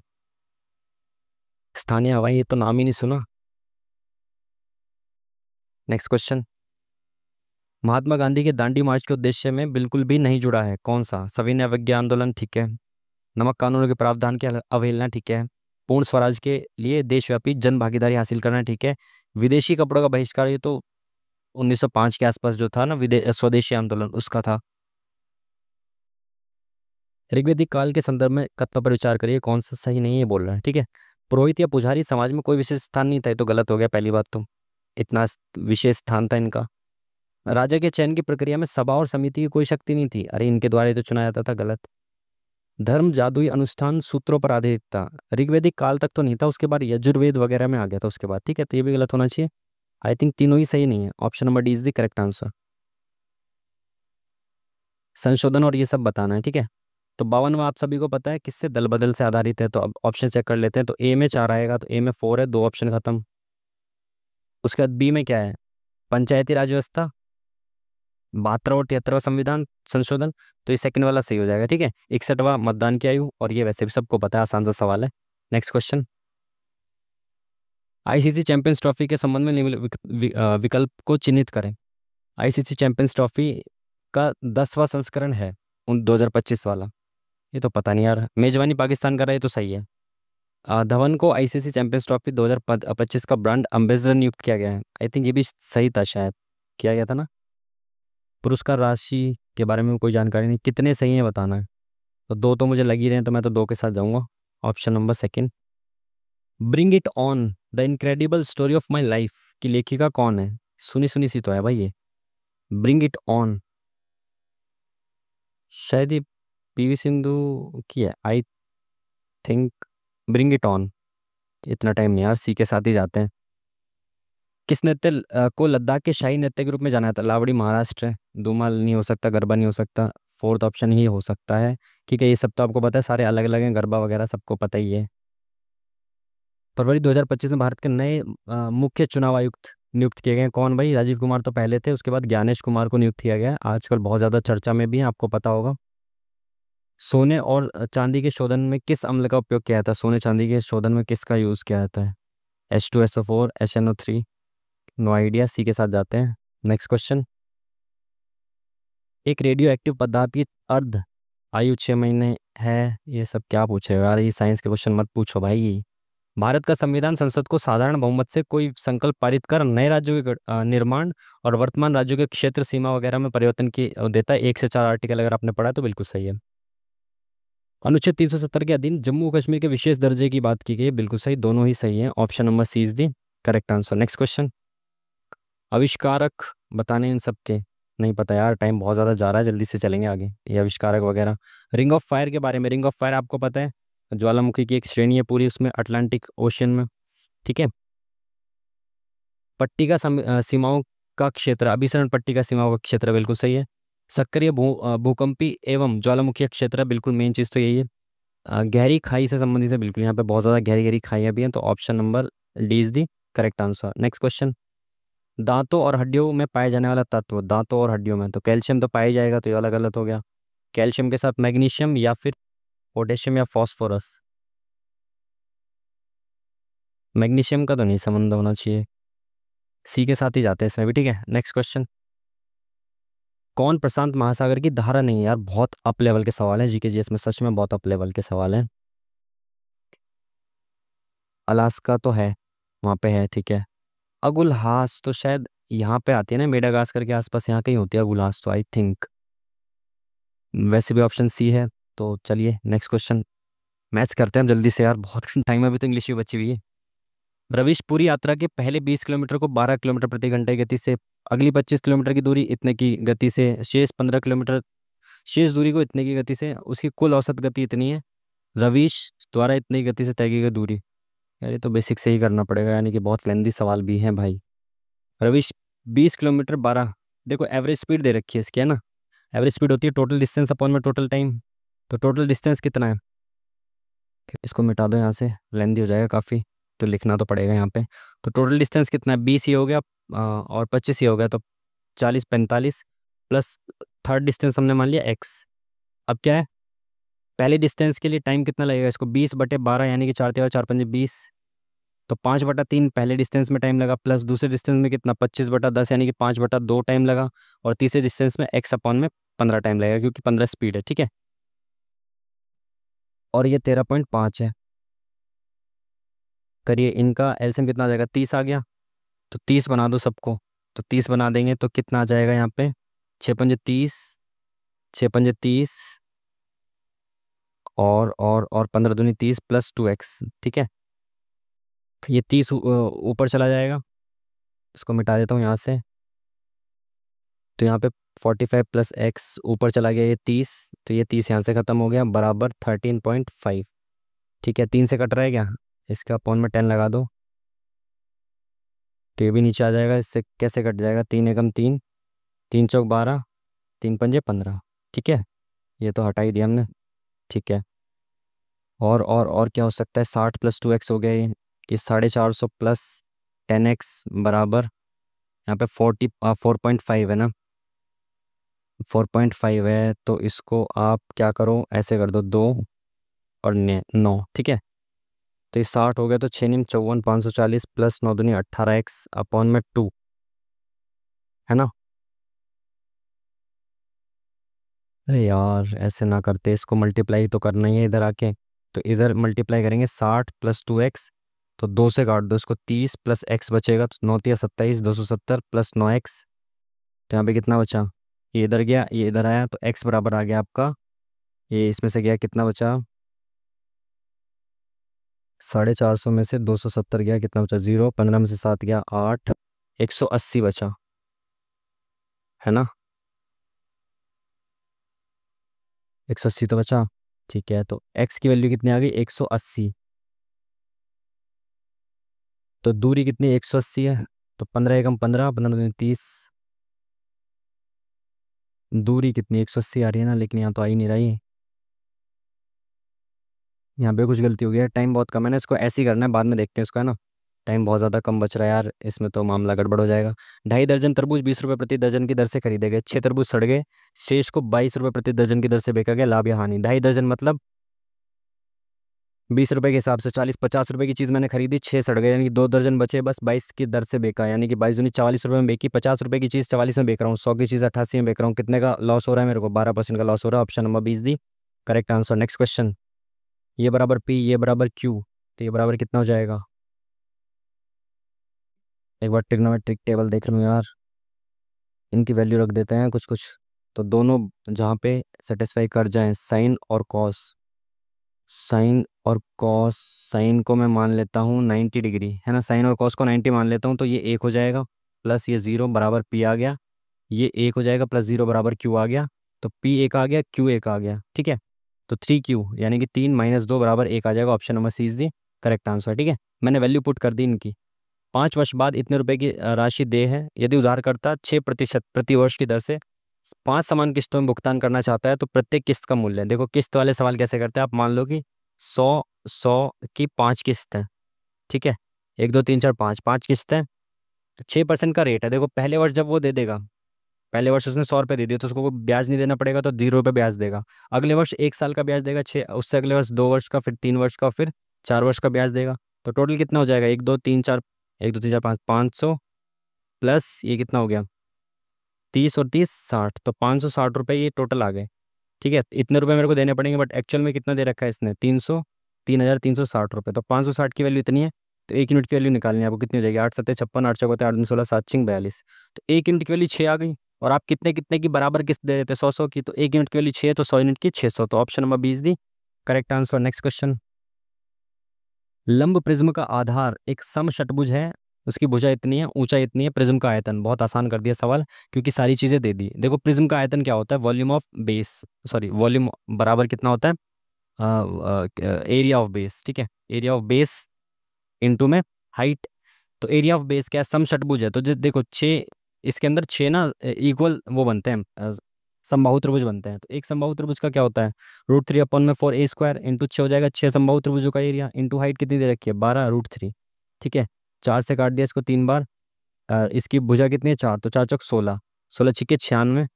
स्थानीय हवाएं, ये तो नाम ही नहीं सुना। Next question. महात्मा गांधी के दांडी मार्च के उद्देश्य में बिल्कुल भी नहीं जुड़ा है, कौन सा। सविनय अवज्ञा आंदोलन, ठीक है। नमक कानूनों के प्रावधान की अवहेलना, ठीक है। पूर्ण स्वराज के लिए देशव्यापी जन भागीदारी हासिल करना, ठीक है। विदेशी कपड़ों का बहिष्कार, ये तो 1905 के आसपास जो था ना स्वदेशी आंदोलन, उसका था। ऋग्वेदिक काल के संदर्भ में कथन पर विचार करिए, कौन सा सही नहीं है बोल रहा है, ठीक है। पुरोहित या पुजारी समाज में कोई विशेष स्थान नहीं था, ये तो गलत हो गया पहली बात तो, इतना विशेष स्थान था इनका। राजा के चयन की प्रक्रिया में सभा और समिति की कोई शक्ति नहीं थी, अरे इनके द्वारा ही तो चुना जाता था, गलत। धर्म जादुई अनुष्ठान सूत्रों पर आधारित था, ऋग्वेदिक काल तक तो नहीं था, उसके बाद यजुर्वेद वगैरह में आ गया था उसके बाद, ठीक है। तो ये भी गलत होना चाहिए। आई थिंक तीनों ही सही नहीं है, option number D is the correct answer. संशोधन और ये सब बताना है, ठीक है। तो 52वां आप सभी को पता है किससे दल बदल से आधारित है, तो अब ऑप्शन चेक कर लेते हैं। तो ए में 4 आएगा, तो ए में 4 है, दो ऑप्शन खत्म। उसके बाद बी में क्या है, पंचायती राज व्यवस्था, 72वां और 73वां संविधान संशोधन, तो ये सेकंड वाला सही हो जाएगा, ठीक है। 61वां मतदान की आयु, और ये वैसे भी सबको पता है, आसान सा सवाल है। Next question. ICC champions trophy के संबंध में निम्नलिखित विकल्प को चिन्हित करें। आईसीसी चैंपियंस ट्रॉफी का 10वां संस्करण है उन 2025 वाला। ये तो पता नहीं यार, मेजबानी पाकिस्तान कर रहा है, ये तो सही है। धवन को आईसीसी चैंपियंस ट्रॉफी 2025 का ब्रांड एम्बेसडर नियुक्त किया गया है। आई थिंक ये भी सही था, शायद किया गया था ना। पुरस्कार राशि के बारे में कोई जानकारी नहीं, कितने सही है बताना है। तो दो तो मुझे लग ही रहे हैं, तो मैं तो दो के साथ जाऊंगा। Option number second. Bring it on the incredible story of my life की लेखिका कौन है? सुनी सुनी सी तो है भाई ये। ब्रिंग इट ऑन, शायद ये पीवी सिंधु की है I think. Bring it on, इतना टाइम नहीं यार, सी के साथ ही जाते हैं। किस नृत्य को लद्दाख के शाही नृत्य के रूप में जाना जाता है? लावड़ी महाराष्ट्र है, धूमल नहीं हो सकता, गरबा नहीं हो सकता, फोर्थ ऑप्शन ही हो सकता है। ठीक है, ये सब तो आपको पता है, सारे अलग अलग हैं, गरबा वगैरह सबको पता ही है। फरवरी 2025 में भारत के नए मुख्य चुनाव आयुक्त नियुक्त किए गए हैं। कौन भाई? राजीव कुमार तो पहले थे, उसके बाद ज्ञानेश कुमार को नियुक्त किया गया है, आजकल बहुत ज़्यादा चर्चा में भी है, आपको पता होगा। सोने और चांदी के शोधन में किस अम्ल का उपयोग किया जाता है? सोने चांदी के शोधन में किसका यूज़ किया जाता है? H2SO4, HNO3? नो आइडिया, सी के साथ जाते हैं। Next question. एक रेडियो एक्टिव पदार्थ की अर्ध आयु 6 महीने है। ये सब क्या पूछे यार, ये साइंस के क्वेश्चन मत पूछो भाई। भारत का संविधान संसद को साधारण बहुमत से कोई संकल्प पारित कर नए राज्यों के निर्माण और वर्तमान राज्यों के क्षेत्र सीमा वगैरह में परिवर्तन की देता है। 1 से 4 आर्टिकल अगर आपने पढ़ा है तो बिल्कुल सही है। अनुच्छेद 370 के अधीन जम्मू कश्मीर के विशेष दर्जे की बात की गई है, बिल्कुल सही, दोनों ही सही है। Option number C is the correct answer. Next question. आविष्कारक बताने इन सब के, नहीं पता यार, टाइम बहुत ज़्यादा जा रहा है, जल्दी से चलेंगे आगे। ये आविष्कारक वगैरह। रिंग ऑफ फायर के बारे में, रिंग ऑफ फायर आपको पता है, ज्वालामुखी की एक श्रेणी है पूरी, उसमें अटलांटिक ओशियन में। ठीक है। पट्टी का सीमाओं का क्षेत्र, अभिसरण पट्टी का सीमाओं का क्षेत्र, बिल्कुल सही है। सक्रिय भूकंपी एवं ज्वालामुखी क्षेत्र, बिल्कुल मेन चीज़ तो यही है। गहरी खाई से संबंधित है, बिल्कुल यहाँ पे बहुत ज़्यादा गहरी गहरी खाइयाँ भी हैं, तो option number D is the correct answer. Next question. दांतों और हड्डियों में पाए जाने वाला तत्व, दांतों और हड्डियों में तो कैल्शियम तो पाया जाएगा, तो ये वाला गलत हो गया। कैल्शियम के साथ मैग्नीशियम या फिर पोटेशियम या फॉस्फोरस? मैग्नीशियम का तो नहीं संबंध होना चाहिए, सी के साथ ही जाते हैं इसमें भी। ठीक है, नेक्स्ट क्वेश्चन। कौन प्रशांत महासागर की धारा नहीं है? यार बहुत अप लेवल के सवाल है, जीके जीएस में सच में बहुत अप लेवल के सवाल हैं। अलास्का तो है, वहाँ पे है, ठीक है। अगुलहास तो शायद यहाँ पे आती है ना, मेडागास्कर के आसपास यहाँ कहीं होती है अगुलहास तो, आई थिंक। वैसे भी ऑप्शन सी है। तो चलिए नेक्स्ट क्वेश्चन, मैथ्स करते हैं हम जल्दी से यार, बहुत टाइम अभी तो इंग्लिश भी बची हुई है। रविश पूरी यात्रा के पहले 20 किलोमीटर को 12 किलोमीटर प्रति घंटे की गति से, अगली 25 किलोमीटर की दूरी इतने की गति से, शेष 15 किलोमीटर, शेष दूरी को इतने की गति से, उसकी कुल औसत गति इतनी है, रविश द्वारा इतनी गति से तय की गई दूरी। यार ये तो बेसिक से ही करना पड़ेगा, यानी कि बहुत लेंदी सवाल भी हैं भाई। रविश 20 किलोमीटर 12, देखो एवरेज स्पीड दे रखी है इसकी, है ना। एवरेज स्पीड होती है टोटल डिस्टेंस अपॉन में टोटल टाइम, तो टोटल डिस्टेंस कितना है? इसको मिटा दो यहाँ से, लेंदी हो जाएगा काफ़ी, तो लिखना तो पड़ेगा यहाँ पे। तो टोटल डिस्टेंस कितना है? 20 ही हो गया, और 25 ही हो गया, तो 40 45 प्लस थर्ड डिस्टेंस हमने मान लिया x। अब क्या है, पहले डिस्टेंस के लिए टाइम कितना लगेगा? इसको 20/12 यानी कि 4×4=20, तो 5/3 पहले डिस्टेंस में टाइम लगा, प्लस दूसरे डिस्टेंस में कितना, 25/10 यानी कि 5/2 टाइम लगा, और तीसरे डिस्टेंस में x अपॉन में 15 टाइम लगेगा, क्योंकि 15 स्पीड है, ठीक है। और ये 13.5 है। करिए, इनका एलसीएम कितना आ जाएगा? 30 आ गया, तो 30 बना दो सबको, तो 30 बना देंगे तो कितना आ जाएगा यहाँ पे? 6×5 = 30, 6×5 = 30, और 15×2 = 30 प्लस 2x, ठीक है। ये 30 ऊपर चला जाएगा, इसको मिटा देता हूँ यहाँ से, तो यहाँ पे 45 प्लस x ऊपर चला गया, ये 30, तो ये 30 यहाँ से ख़त्म हो गया, बराबर 13.5। ठीक है, 3 से कट रहा है क्या? इसका अपॉन में 10 लगा दो, तो ये भी नीचे आ जाएगा, इससे कैसे कट जाएगा? 3 × 3 = 3, 3×4 = 12, 3×5 = 15, ठीक है। ये तो हटा ही दिया हमने, ठीक है। और क्या हो सकता है? 60 + 2x हो गया, ये 450 प्लस 10x बराबर, यहाँ पे 4.5 है ना, 4.5 है, तो इसको आप क्या करो, ऐसे कर दो, 2 और 9, ठीक है। तो ये 60 हो गया, तो 6×9 = 54, 540 प्लस 9×2 = 18x अपॉन में 2, है ना। अरे यार ऐसे ना करते, इसको मल्टीप्लाई तो करना ही है इधर आके। तो इधर मल्टीप्लाई करेंगे 60 + 2x, तो 2 से काट दो इसको, 30 प्लस एक्स बचेगा, तो 9 × 3 = 27, 270 + 9x। तो यहाँ पे कितना बचा, ये इधर गया ये इधर आया, तो x बराबर आ गया आपका, ये इसमें से गया कितना बचा, 450 में से 270 गया, कितना बचा 0, 15 में से 7 गया 8, 180 बचा, है ना। 180 तो बचा। ठीक है, तो x की वैल्यू कितनी आ गई, 180। तो दूरी कितनी 180 है, तो 15 एकम 15, 15 30, दूरी कितनी 180 आ रही है ना, लेकिन यहाँ तो आ ही नहीं रही। यहाँ पे कुछ गलती हो गई है, टाइम बहुत कम है ना, इसको ऐसे ही करना है, बाद में देखते हैं इसका, है ना। टाइम बहुत ज़्यादा कम बच रहा है यार, इसमें तो मामला गड़बड़ हो जाएगा। 2.5 दर्जन तरबूज 20 रुपये प्रति दर्जन की दर से खरीदे गए, 6 तरबूज सड़ गए, शेष को 22 रुपये प्रति दर्जन की दर से बेचा गया, लाभ या हानि। 2.5 दर्जन मतलब 20 रुपये के हिसाब से 40-50 रुपये की चीज़ मैंने खरीदी, 6 सड़ गए, यानी कि 2 दर्जन बचे, बस 22 की दर से बेचा, यानी कि 22 दूनी 44 रुपये में बेची, 50 रुपये की चीज़ 44 में बेच रहा हूँ, 100 की चीज़ 88 में बेच रहा हूँ, कितने का लॉस हो रहा है मेरे को, 12% का लॉस हो रहा है। ऑप्शन नंबर 20 दी करेक्ट आंसर। नेक्स्ट क्वेश्चन, ये बराबर पी, ये बराबर क्यू, तो ये बराबर कितना हो जाएगा, एक बार ट्रिग्नोमेट्रिक टेबल देख लूँ यार, इनकी वैल्यू रख देते हैं कुछ कुछ, तो दोनों जहाँ पे सेटिस्फाई कर जाएं, साइन और कॉस, साइन और कॉस, साइन को मैं मान लेता हूँ 90 डिग्री, है ना, साइन और कॉस को 90 मान लेता हूँ, तो ये 1 हो जाएगा, प्लस ये 0 बराबर पी आ गया, ये 1 हो जाएगा, प्लस 0 बराबर क्यू आ गया, तो पी 1 आ गया, क्यू 1 आ गया, ठीक है। तो 3Q यानी कि 3 - 2 बराबर 1 आ जाएगा, option number C is the correct answer, ठीक है। मैंने वैल्यू पुट कर दी इनकी। 5 वर्ष बाद इतने रुपए की राशि दे है, यदि उधारकर्ता 6% प्रति वर्ष की दर से 5 समान किस्तों में भुगतान करना चाहता है, तो प्रत्येक किस्त का मूल्य, देखो किस्त वाले सवाल कैसे करते हैं, आप मान लो कि 100 की 5 किस्त है, ठीक है, 1 2 3 4 5 5 किस्त है, 6% का रेट है, देखो पहले वर्ष जब वो दे देगा, पहले वर्ष उसने 100 रुपये दे दिया, तो उसको कोई ब्याज नहीं देना पड़ेगा, तो 0 रुपये ब्याज देगा। अगले वर्ष 1 साल का ब्याज देगा 6, उससे अगले वर्ष 2 वर्ष का, फिर 3 वर्ष का, फिर 4 वर्ष का ब्याज देगा। तो टोटल कितना हो जाएगा, 1 2 3 4, 1 2 3 4 5, 500 प्लस ये कितना हो गया, 30 और 30 60, तो 560 रुपये ये टोटल आ गए, ठीक है। इतने रुपए मेरे को देने पड़ेंगे, बट एक्चुअल में कितना दे रखा है इसने, 3,360 रुपये, तो 560 की वैल्यू इतनी है, तो 1 यूनिट की वैल्यू निकालनी है आपको, कितनी हो जाएगी, 8 7 56, 8 4 8 2 16, 7 6 42, तो 1 यूनिट की वैल्यू 6 आ गई। और आप कितने कितने की बराबर किस्त दे देते, 100 100 की, तो 1 यूनिट की वैल्यू 6 है, तो 100 यूनिट की 600, तो ऑप्शन नंबर 20 दी करेक्ट आंसर। नेक्स्ट क्वेश्चन, लंब प्रिज्म का आधार एक समषटभुज है, उसकी भुजा इतनी है, ऊंचाई इतनी है, प्रिज्म का आयतन, बहुत आसान कर दिया सवाल, क्योंकि सारी चीजें दे दी। देखो प्रिज्म का आयतन क्या होता है, volume of base, sorry volume बराबर कितना होता है, एरिया ऑफ बेस, ठीक है, एरिया ऑफ बेस इंटू में हाइट। तो एरिया ऑफ बेस क्या है, समषटभुज है, तो जो देखो 6, इसके अंदर 6 ना इक्वल वो बनते हैं, समबाहु त्रिभुज बनते हैं, तो एक समबाहु त्रिभुज का क्या होता है, √3/4 A² इंटू 6 हो जाएगा 6 समबाहु त्रिभुजों का एरिया, इंटू हाइट कितनी दे रखी है 12 √3, ठीक है। 4 से काट दिया इसको 3 बार, इसकी भुजा कितनी है 4, तो 4 चौक 16, 16 छिके 96,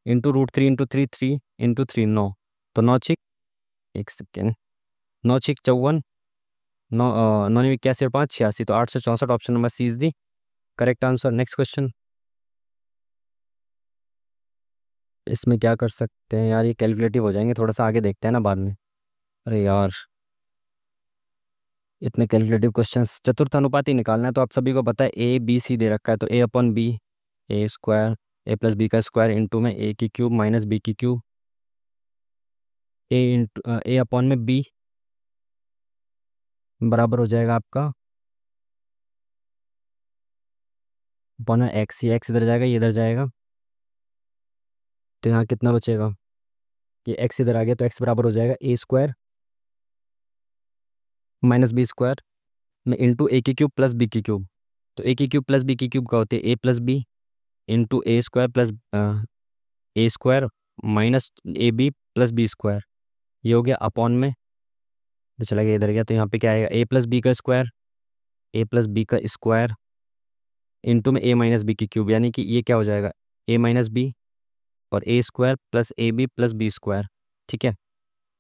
इंटू √3 इंटू 3 3 इंटू 3 9, तो 9 छिक, एक सेकेंड, 9 छिक 54, 9 9 81 और 5 86, तो 864, option number C is the correct answer. Next question, इसमें क्या कर सकते हैं यार, ये कैलकुलेटिव हो जाएंगे, थोड़ा सा आगे देखते हैं ना बाद में। अरे यार इतने कैलकुलेटिव क्वेश्चंस, चतुर्थ अनुपाती निकालना है, तो आप सभी को पता है ABC दे रखा है, तो A/B, A² A+B का स्क्वायर इंटू में A³ माइनस B³ A/B बराबर हो जाएगा आपका अपॉन एक्स, ये एक्स इधर जाएगा ये इधर जाएगा, तो यहाँ कितना बचेगा, ये एक्स इधर आ गया, तो एक्स बराबर हो जाएगा A² माइनस B² में इंटू A³ प्लस B³, तो A³ प्लस B³ का होते हैं A+B into A² plus A² minus AB plus B², ये हो गया अपॉन में, तो चला गया इधर गया, तो यहाँ पे क्या आएगा A+B का स्क्वायर, A+B का स्क्वायर इंटू में A - B³, यानी कि ये क्या हो जाएगा A - B और A² plus AB plus B², ठीक है।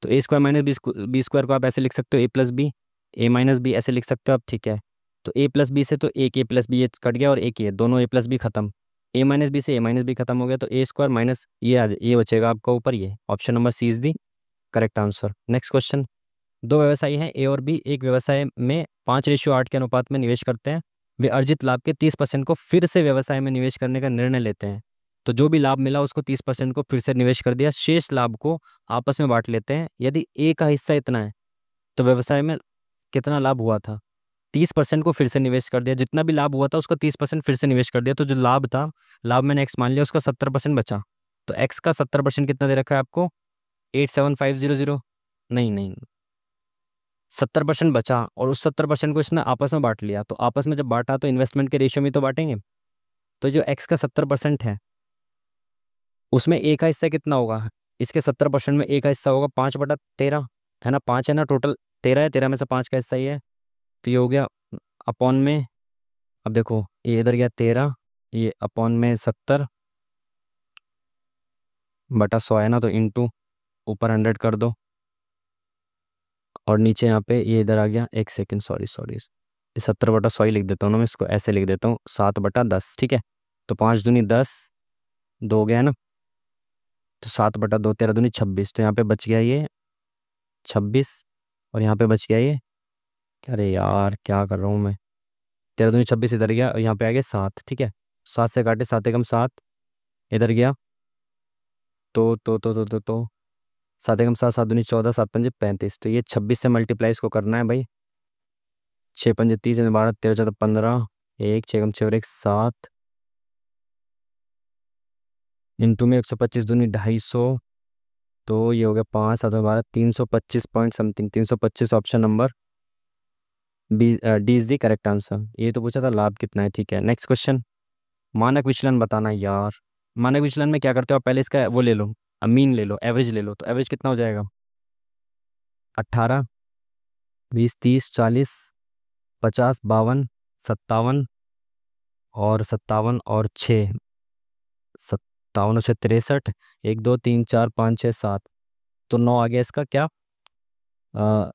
तो A² माइनस B² को आप ऐसे लिख सकते हो A+B, A - B ऐसे लिख सकते हो आप, ठीक है। तो A+B से तो एक A+B ये कट गया, और एक ये दोनों A+B खत्म, ए माइनस बी से ए माइनस बी खत्म हो गया, तो ए स्क्वायर माइनस ये ये बचेगा आपका ऊपर, ये option number C is the correct answer. Next question. दो व्यवसायी हैं ए और बी, एक व्यवसाय में 5:8 के अनुपात में निवेश करते हैं। वे अर्जित लाभ के 30% को फिर से व्यवसाय में निवेश करने का निर्णय लेते हैं। तो जो भी लाभ मिला उसको 30% को फिर से निवेश कर दिया, शेष लाभ को आपस में बांट लेते हैं। यदि ए का हिस्सा इतना है तो व्यवसाय में कितना लाभ हुआ था? 30% को फिर से निवेश कर दिया, जितना भी लाभ हुआ था उसका 30% फिर से निवेश कर दिया। तो जो लाभ था, लाभ मैंने एक्स मान लिया, उसका 70% बचा। तो एक्स का 70% कितना दे रखा है आपको? 87500। नहीं नहीं, 70% बचा और उस 70% को इसने आपस में बांट लिया। तो आपस में जब बांटा तो इन्वेस्टमेंट के रेशियो में तो बांटेंगे। तो जो एक्स का 70% है उसमें ए का हिस्सा कितना होगा? इसके 70% में ए का हिस्सा होगा 5/13, है ना? 5 है ना टोटल, 13 है, 13 में से 5 का हिस्सा ही है। तो ये हो गया अपॉन में, अब देखो ये इधर गया 13, ये अपॉन में 70/100 है ना, तो इंटू ऊपर 100 कर दो और नीचे यहाँ पे ये इधर आ गया। एक सेकेंड, सॉरी सॉरी, 70/100 ही लिख देता हूँ ना मैं, इसको ऐसे लिख देता हूँ 7/10, ठीक है। तो 5 दूनी 10, 2 हो गया है ना, तो 7/2, 13 दूनी 26, तो यहाँ पे बच गया ये 26 और यहाँ पे बच गया ये, अरे यार क्या कर रहा हूँ मैं, 13 दूनी 26 इधर गया और यहाँ पे आ गया 7, ठीक है। 7 से काटे 7 एकम 7 इधर गया, तो 7 एकम 7, 7 दूनी 14, 7 पंजे 35, तो ये 26 से मल्टीप्लाई इसको करना है भाई। 6 पंजे 30, 12, 13, 14, 15, एक 6 एकम 6 और एक 7 इंटू में 125 दूनी 250, तो ये हो गया 5, 7, 12, 325 point something, 325। Option number B, D is the correct answer. ये तो पूछा था लाभ कितना है, ठीक है। Next question. मानक विचलन बताना है यार। मानक विचलन में क्या करते हो आप? पहले इसका वो ले लो, मीन ले लो, एवरेज ले लो। तो एवरेज कितना हो जाएगा? 18, 20, 30, 40, 50, 52, 57 और 57 और 6, 57 से 63, 1, 2, 3, 4, 5, 6, 7, तो 9 आ गया इसका क्या? अ,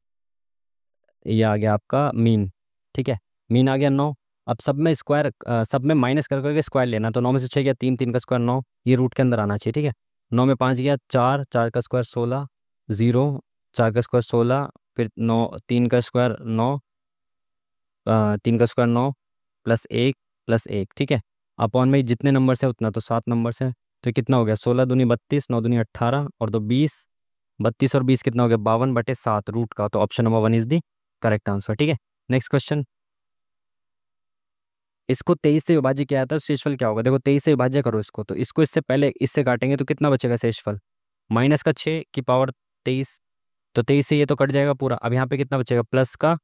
ये आ गया आपका मीन, ठीक है। मीन आ गया 9। अब सब में स्क्वायर, सब में माइनस कर करके स्क्वायर लेना। तो 9 में से 6 गया 3, 3 का स्क्वायर 9, ये रूट के अंदर आना चाहिए, ठीक है। 9 में 5 गया 4, 4 का स्क्वायर 16, 0, 4 का स्क्वायर 16, फिर 9, 3 का स्क्वायर 9, 3 का स्क्वायर 9 +1 +1, ठीक है। अपॉन में जितने नंबर से उतना, तो 7 नंबर से, तो कितना हो गया? 16 दूनी 32, 9 दूनी 18 और 2 20, 32 और 20 कितना हो गया? 52/7 रूट का। तो option number 1 is the correct answer, ठीक है। Next question. इसको 23 से विभाज्य किया था तो शेषफल क्या होगा? देखो 23 से विभाज्य करो इसको, तो इसको इससे पहले इससे काटेंगे तो कितना बचेगा शेषफल? माइनस का 6 की पावर 23, तो 23 से ये तो कट जाएगा पूरा। अब यहाँ पे कितना बचेगा? प्लस का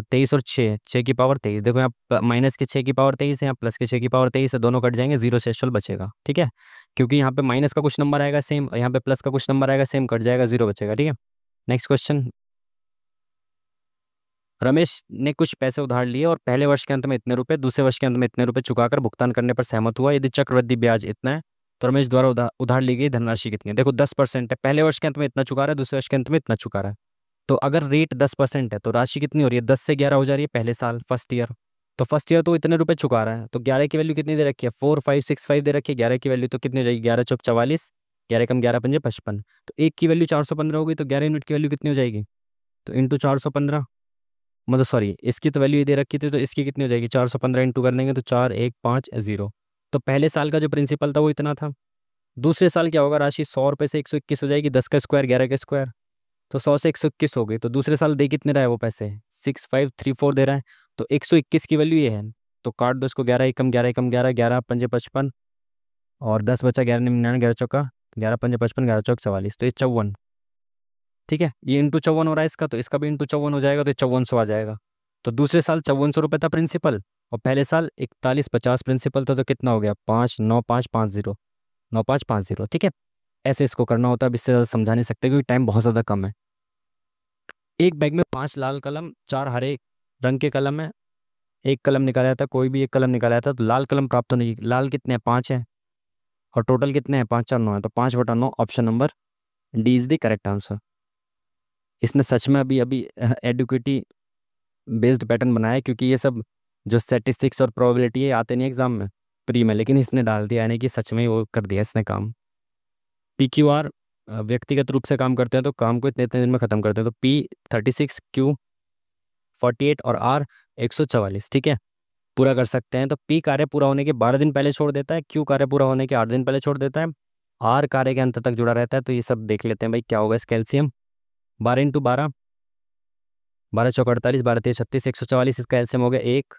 23 और 6 की पावर 23। देखो यहाँ माइनस के 6 की पावर 23 है, यहाँ प्लस के 6 की पावर 23 है, दोनों कट जाएंगे, जीरो शेषफल बचेगा, ठीक है। क्योंकि यहाँ पे माइनस का कुछ नंबर आएगा सेम, यहाँ पे प्लस का कुछ नंबर आएगा सेम, कट जाएगा, जीरो बचेगा, ठीक है। Next question. रमेश ने कुछ पैसे उधार लिए और पहले वर्ष के अंत में इतने रुपए, दूसरे वर्ष के अंत में इतने रुपए चुकाकर भुगतान करने पर सहमत हुआ। यदि चक्रवृद्धि ब्याज इतना है तो रमेश द्वारा उधार ली गई धनराशि कितनी है? देखो 10% है, पहले वर्ष के अंत में इतना चुका रहा है, दूसरे वर्ष के अंत में इतना चुका रहा है। तो अगर रेट 10% है तो राशि कितनी हो रही है? 10 से 11 हो जा रही है पहले साल, फर्स्ट ईयर। तो फर्स्ट ईयर तो इतने रुपए चुका रहा है, तो 11 की वैल्यू कितनी दे रखी है? 4565 दे रखी है। 11 की वैल्यू तो कितनी हो जाएगी? 11 चौक 44, 11 कम 11 पंजे 55, तो एक की वैल्यू 415 हो गई, तो 11 यूनिट की वैल्यू कितनी हो जाएगी? तो इंटू 415, मतलब सॉरी इसकी तो वैल्यू ये दे रखी थी, तो इसकी कितनी हो जाएगी? 415 इंटू कर लेंगे तो 4150। तो पहले साल का जो प्रिंसिपल था वो इतना था। दूसरे साल क्या होगा? राशि 100 रुपये से 121 हो जाएगी, 10 का स्क्वायर 11 का स्क्वायर, तो 100 से 121 हो गई। तो दूसरे साल दे कितने रहा है वो पैसे? 6534 दे रहा है, तो 121 की वैल्यू ये है। तो काट दो इसको, 11 एकम 11 एकम 11, 11 पंजे 55 और 10 बचा 11 99, 11 चौका 11 पंजे 55, 11 चौक 44, तो ये 54, ठीक है। ये इंटू 54 हो रहा है इसका, तो इसका भी इंटू 54 हो जाएगा, तो 5400 आ जाएगा। तो दूसरे साल 5400 रुपये था प्रिंसिपल और पहले साल 4150 प्रिंसिपल था, तो कितना हो गया? 59550, 9550, ठीक है। ऐसे इसको करना होता है, अब इससे ज़्यादा समझा नहीं सकते क्योंकि टाइम बहुत ज़्यादा कम है। एक बैग में 5 लाल कलम, 4 हरे रंग के कलम है। एक कलम निकाला था, कोई भी एक कलम निकाला था, तो लाल कलम प्राप्त होने की, लाल कितने हैं? 5 है और टोटल कितने हैं? 5 4 9 है, तो 5/9 option number D is the correct answer. इसने सच में अभी अभी एडुकेटी बेस्ड पैटर्न बनाया है, क्योंकि ये सब जो स्टैटिस्टिक्स और प्रोबेबिलिटी है आते नहीं एग्जाम में। प्री में, लेकिन इसने डाल दिया यानी कि सच में ही वो कर दिया इसने काम। पी क्यू आर व्यक्तिगत रूप से काम करते हैं तो काम को इतने इतने दिन में खत्म करते हैं, तो पी 36, क्यू 48 और आर 144। ठीक है, पूरा कर सकते हैं। तो पी कार्य पूरा होने के 12 दिन पहले छोड़ देता है, क्यू कार्य पूरा होने के 8 दिन पहले छोड़ देता है, आर कार्य के अंत तक जुड़ा रहता है। तो ये सब देख लेते हैं भाई क्या होगा इसका एलसीएम। 12 × 12, 12×4 = 48, 12×3 = 36, 144, इसका एलसीएम हो गया 1।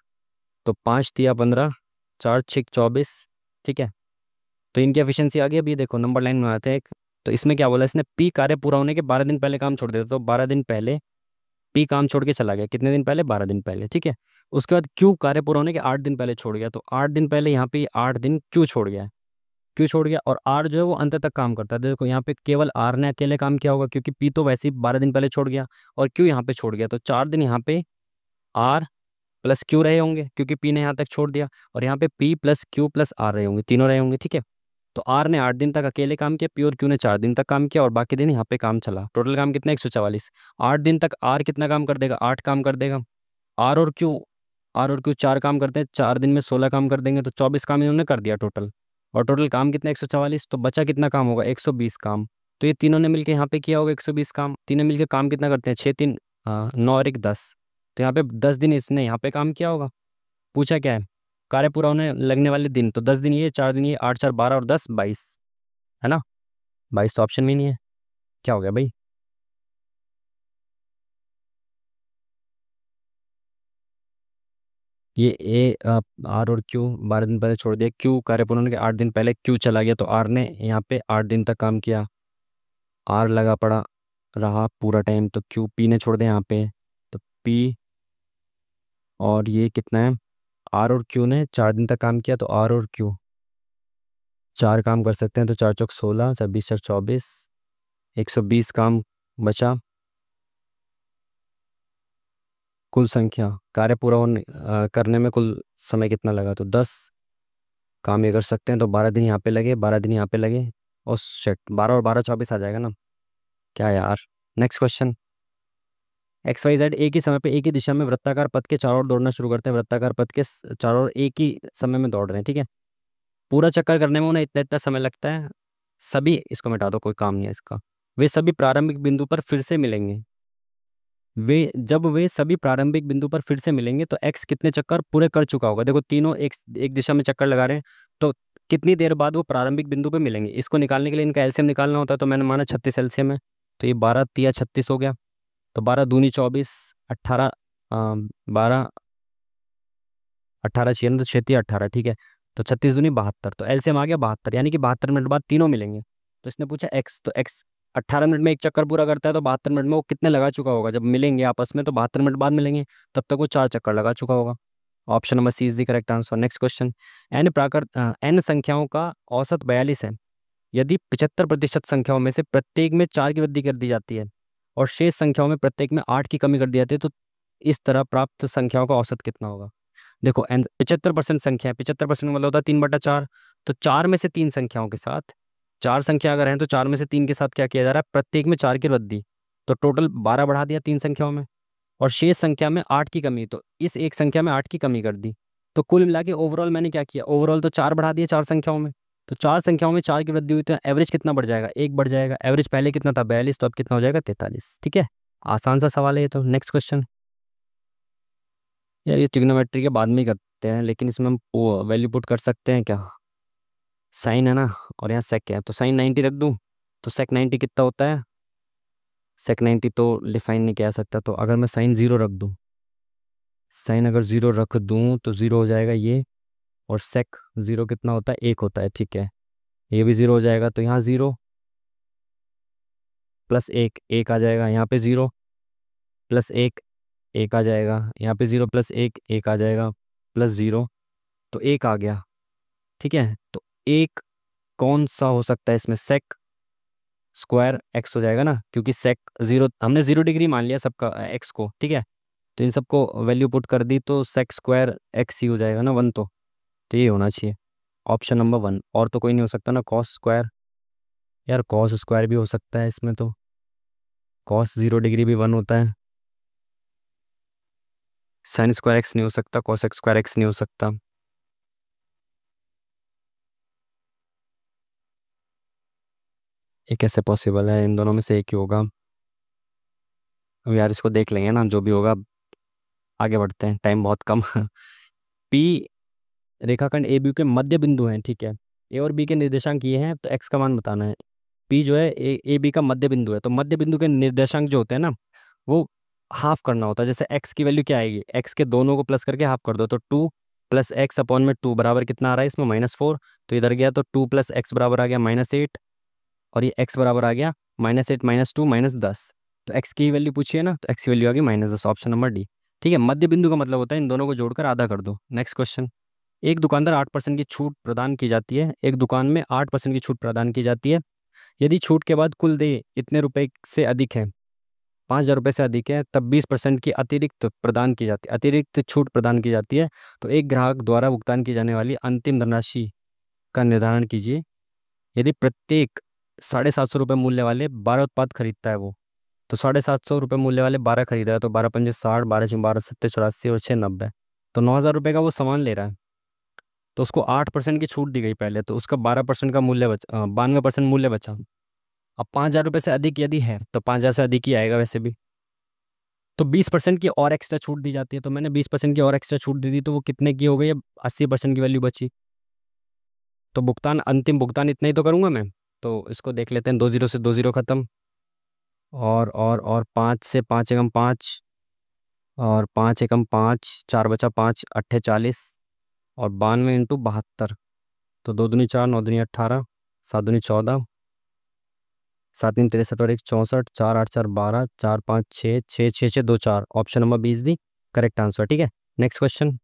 तो 5×3 = 15, 4×6 = 24। ठीक है, तो इनकी एफिशिएंसी आ गई। अभी देखो नंबर लाइन में आते हैं एक। तो इसमें क्या बोला इसने, पी कार्य पूरा होने के 12 दिन पहले काम छोड़ देता, तो 12 दिन पहले पी काम छोड़ के चला गया, कितने दिन पहले, 12 दिन पहले। ठीक है, उसके बाद क्यू कार्य पूरा होने के 8 दिन पहले छोड़ गया, तो 8 दिन पहले यहाँ पे 8 दिन क्यू छोड़ गया है, क्यू छोड़ गया। और आर जो है वो अंत तक काम करता है। देखो यहाँ पे केवल आर ने अकेले काम किया होगा, क्योंकि पी तो वैसे ही 12 दिन पहले छोड़ गया और क्यू यहाँ पे छोड़ गया, तो 4 दिन यहाँ पे आर प्लस क्यू रहे होंगे, क्योंकि पी ने यहाँ तक छोड़ दिया। और यहाँ पे P plus Q plus R रहे होंगे, तीनों रहे होंगे। ठीक है, तो आर ने 8 दिन तक अकेले काम किया, पी और क्यू ने 4 दिन तक काम किया और बाकी दिन यहाँ पे काम चला। टोटल काम कितना, 144। 8 दिन तक आर कितना काम कर देगा, 8 काम कर देगा। आर और क्यू, आर और क्यू 4 काम करते हैं, 4 दिन में 16 काम कर देंगे, तो 24 काम इन्होंने कर दिया टोटल। और टोटल काम कितना, 144। तो बचा कितना काम होगा, 120 काम। तो ये तीनों ने मिलकर यहाँ पे किया होगा 120 काम। तीनों मिलकर काम कितना करते हैं, 6 3 9 और 1 10। तो यहाँ पे 10 दिन इसने यहाँ पे काम किया होगा। पूछा क्या है, कार्य पूरा होने लगने वाले दिन, तो 10 दिन ये, 4 दिन ये, 8 4 12 और 10 22, है ना। 22 तो ऑप्शन में ही नहीं है। क्या हो गया भाई, ये ए आर और क्यू 12 दिन पहले छोड़ दिया, क्यू कार्य पूर्ण होने के 8 दिन पहले क्यू चला गया, तो आर ने यहाँ पे 8 दिन तक काम किया, आर लगा पड़ा रहा पूरा टाइम, तो क्यू पी ने छोड़ दिया यहाँ पे। तो पी और ये कितना है, आर और क्यू ने 4 दिन तक काम किया, तो आर और क्यू 4 काम कर सकते हैं, तो 4×4 = 16, 20×4 = 24, 120 काम बचा। कुल संख्या कार्य पूरा होने करने में कुल समय कितना लगा, तो 10 काम ये कर सकते हैं, तो 12 दिन यहाँ पे लगे, 12 दिन यहाँ पे लगे। और शेट 12 और 12 24 आ जाएगा ना। क्या यार, next question. X Y Z एक ही समय पे एक ही दिशा में वृत्ताकार पथ के चारों ओर दौड़ना शुरू करते हैं, वृत्ताकार पथ के चारों ओर एक ही समय में दौड़ रहे हैं। ठीक है, पूरा चक्कर करने में उन्हें इतना इतना समय लगता है। सभी, इसको मिटा दो, कोई काम नहीं है इसका। वे सभी प्रारंभिक बिंदु पर फिर से मिलेंगे। वे सभी प्रारंभिक बिंदु पर फिर से मिलेंगे, तो एक्स कितने चक्कर पूरे कर चुका होगा। देखो तीनों एक एक दिशा में चक्कर लगा रहे हैं, तो कितनी देर बाद वो प्रारंभिक बिंदु पे मिलेंगे, इसको निकालने के लिए इनका एलसीएम निकालना होता है। तो मैंने माना 36 एलसीएम है, तो ये 12×3 = 36 हो गया। तो 12×2 = 24, 18 12, 18 × 6 तो 36 18। ठीक है, तो 36×2 = 72, तो एलसीएम आ गया 72, यानी कि 72 मिनट बाद तीनों मिलेंगे। तो इसने पूछा एक्स, तो एक्स 18 मिनट में एक चक्कर पूरा करता है, तो 72 मिनट में वो कितने लगा चुका होगा जब मिलेंगे आपस में, तो 72 मिनट बाद मिलेंगे, तब तक वो 4 चक्कर लगा चुका होगा। Option number C is the correct answer. Next question. N संख्याओं का औसत 42 है। यदि 75% संख्याओं में से प्रत्येक में 4 की वृद्धि कर दी जाती है और शेष संख्याओं में प्रत्येक में 8 की कमी कर दी जाती है, तो इस तरह प्राप्त संख्याओं का औसत कितना होगा। देखो एन 75% संख्या है, 75% मतलब होता है 3/4। तो 4 में से 3 संख्याओं के साथ, 4 संख्या अगर है तो 4 में से 3 के साथ क्या किया जा रहा है, प्रत्येक में 4 की वृद्धि। तो टोटल 12 बढ़ा दिया 3 संख्याओं में, और शेष संख्या में 8 की कमी, तो इस एक संख्या में 8 की कमी कर दी। तो कुल मिला के ओवरऑल मैंने क्या किया, ओवरऑल तो 4 बढ़ा दिए 4 संख्याओं में। तो 4 संख्याओं में 4 की वृद्धि हुई, तो एवरेज कितना बढ़ जाएगा, 1 बढ़ जाएगा। एवरेज पहले कितना था, 42, तो अब कितना हो जाएगा, 43। ठीक है, आसान सा सवाल है ये तो। Next question. यार ये ट्रिग्नोमेट्री के बाद में ही करते हैं, लेकिन इसमें हम वैल्यू पुट कर सकते हैं क्या। साइन है ना, और यहाँ सेक है, तो साइन 90 रख दूँ, तो सेक 90 कितना होता है, सेक 90 तो डिफाइन नहीं किया जा सकता। तो अगर मैं साइन 0 रख दूँ, साइन अगर 0 रख दूँ तो 0 हो जाएगा ये, और सेक 0 कितना होता है, 1 होता है। ठीक है, ये भी 0 हो जाएगा, तो यहाँ 0 प्लस 1 1 आ जाएगा, यहाँ पे 0 प्लस 1 1 आ जाएगा, यहाँ पे 0 प्लस 1 1 आ जाएगा, प्लस 0, तो 1 आ गया। ठीक है, तो एक कौन सा हो सकता है इसमें, सेक स्क्वायर एक्स हो जाएगा ना, क्योंकि सेक 0 हमने 0 डिग्री मान लिया सबका एक्स को। ठीक है, तो इन सबको वैल्यू पुट कर दी, तो सेक स्क्वायर एक्स ही हो जाएगा ना 1, तो ये होना चाहिए ऑप्शन नंबर 1। और तो कोई नहीं हो सकता ना, कॉस स्क्वायर, यार कॉस स्क्वायर भी हो सकता है इसमें, तो कॉस 0 डिग्री भी 1 होता है। साइन स्क्वायर एक्स नहीं हो सकता, कॉस एक्स स्क्वायर एक्स नहीं हो सकता। ये कैसे पॉसिबल है, इन दोनों में से एक ही होगा। अब यार इसको देख लेंगे ना, जो भी होगा। आगे बढ़ते हैं, टाइम बहुत कम। पी रेखाखंड ए बी के मध्य बिंदु हैं, ठीक है। ए और बी के निर्देशांक ये हैं, तो एक्स का मान बताना है। पी जो है ए बी का मध्य बिंदु है, तो मध्य बिंदु के निर्देशांक जो होते हैं ना, वो हाफ करना होता है। जैसे एक्स की वैल्यू क्या आएगी, एक्स के दोनों को प्लस करके हाफ कर दो, तो 2 + x/2 बराबर कितना आ रहा है इसमें, -4। तो इधर गया तो 2 + x बराबर आ गया -8, और ये x बराबर आ गया -8 -2 -10। तो x की वैल्यू पूछिए ना, तो x की वैल्यू आ गई -10, ऑप्शन नंबर डी। ठीक है, मध्य बिंदु का मतलब होता है इन दोनों को जोड़कर आधा कर दो। Next question. एक दुकानदार 8% की छूट प्रदान की जाती है, एक दुकान में 8% की छूट प्रदान की जाती है। यदि छूट के बाद कुल देय इतने रुपए से अधिक है, 5,000 रुपये से अधिक है, तब 20% की अतिरिक्त प्रदान की जाती है, अतिरिक्त छूट प्रदान की जाती है। तो एक ग्राहक द्वारा भुगतान की जाने वाली अंतिम धनराशि का निर्धारण कीजिए। यदि प्रत्येक 750 रुपये मूल्य वाले 12 उत्पाद खरीदता है वो, तो 750 रुपये मूल्य वाले 12 खरीदा है, तो 12×5 = 60, 12×6 = 12, 7 × 84 और 6 × 90। तो 9,000 रुपये का वो सामान ले रहा है, तो उसको 8% की छूट दी गई पहले, तो उसका 12% का मूल्य बचा, 92% मूल्य बचा। अब 5,000 रुपये से अधिक यदि है, तो 5,000 से अधिक ही आएगा वैसे भी। तो 20% की और एक्स्ट्रा छूट दी जाती है, तो मैंने 20% की और एक्स्ट्रा छूट दे दी, तो वो कितने की हो गई, अब 80% की वैल्यू बची। तो भुगतान, अंतिम भुगतान इतना ही तो करूंगा मैं। तो इसको देख लेते हैं, 2 0 से 2 0 खत्म, और 5 से 5 × 5, और 5 × 5 4 बचा, 5 × 8 = 40, और 92 × 72। तो 2 दूनी 4, 9 दूनी 18, 7 दूनी 14, 7 3 63 और 1 64, 4 8 4 12, 4 5 6 6 6 6 2 4, ऑप्शन नंबर 20 दी करेक्ट आंसर। ठीक है, नेक्स्ट क्वेश्चन।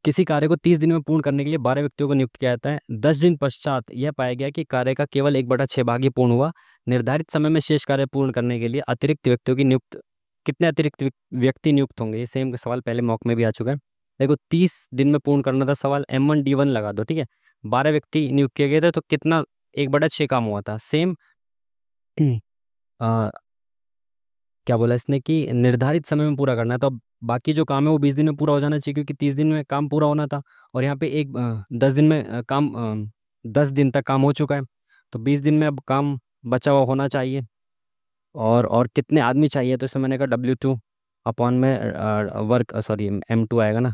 किसी कार्य को 30 दिन में पूर्ण करने के लिए 12 व्यक्तियों को नियुक्त किया जाता है। 10 दिन पश्चात यह पाया गया कि कार्य का केवल 1/6 भाग ही पूर्ण हुआ। निर्धारित समय में शेष कार्य पूर्ण करने के लिए अतिरिक्त व्यक्तियों की नियुक्त, कितने अतिरिक्त व्यक्ति नियुक्त होंगे। ये सेम सवाल पहले मॉक में भी आ चुका है। देखो 30 दिन में पूर्ण करना था सवाल, M1D1 लगा दो, ठीक है। 12 व्यक्ति नियुक्त किए गए थे, तो कितना, 1/6 काम हुआ था, सेम। क्या बोला इसने कि निर्धारित समय में पूरा करना है, तो अब बाकी जो काम है वो 20 दिन में पूरा हो जाना चाहिए, क्योंकि 30 दिन में काम पूरा होना था। और यहाँ पे 10 दिन में 10 दिन तक काम हो चुका है, तो 20 दिन में अब काम बचा हुआ होना चाहिए। और कितने आदमी चाहिए, तो इसमें मैंने कहा W2 में वर्क, सॉरी M2 आएगा ना।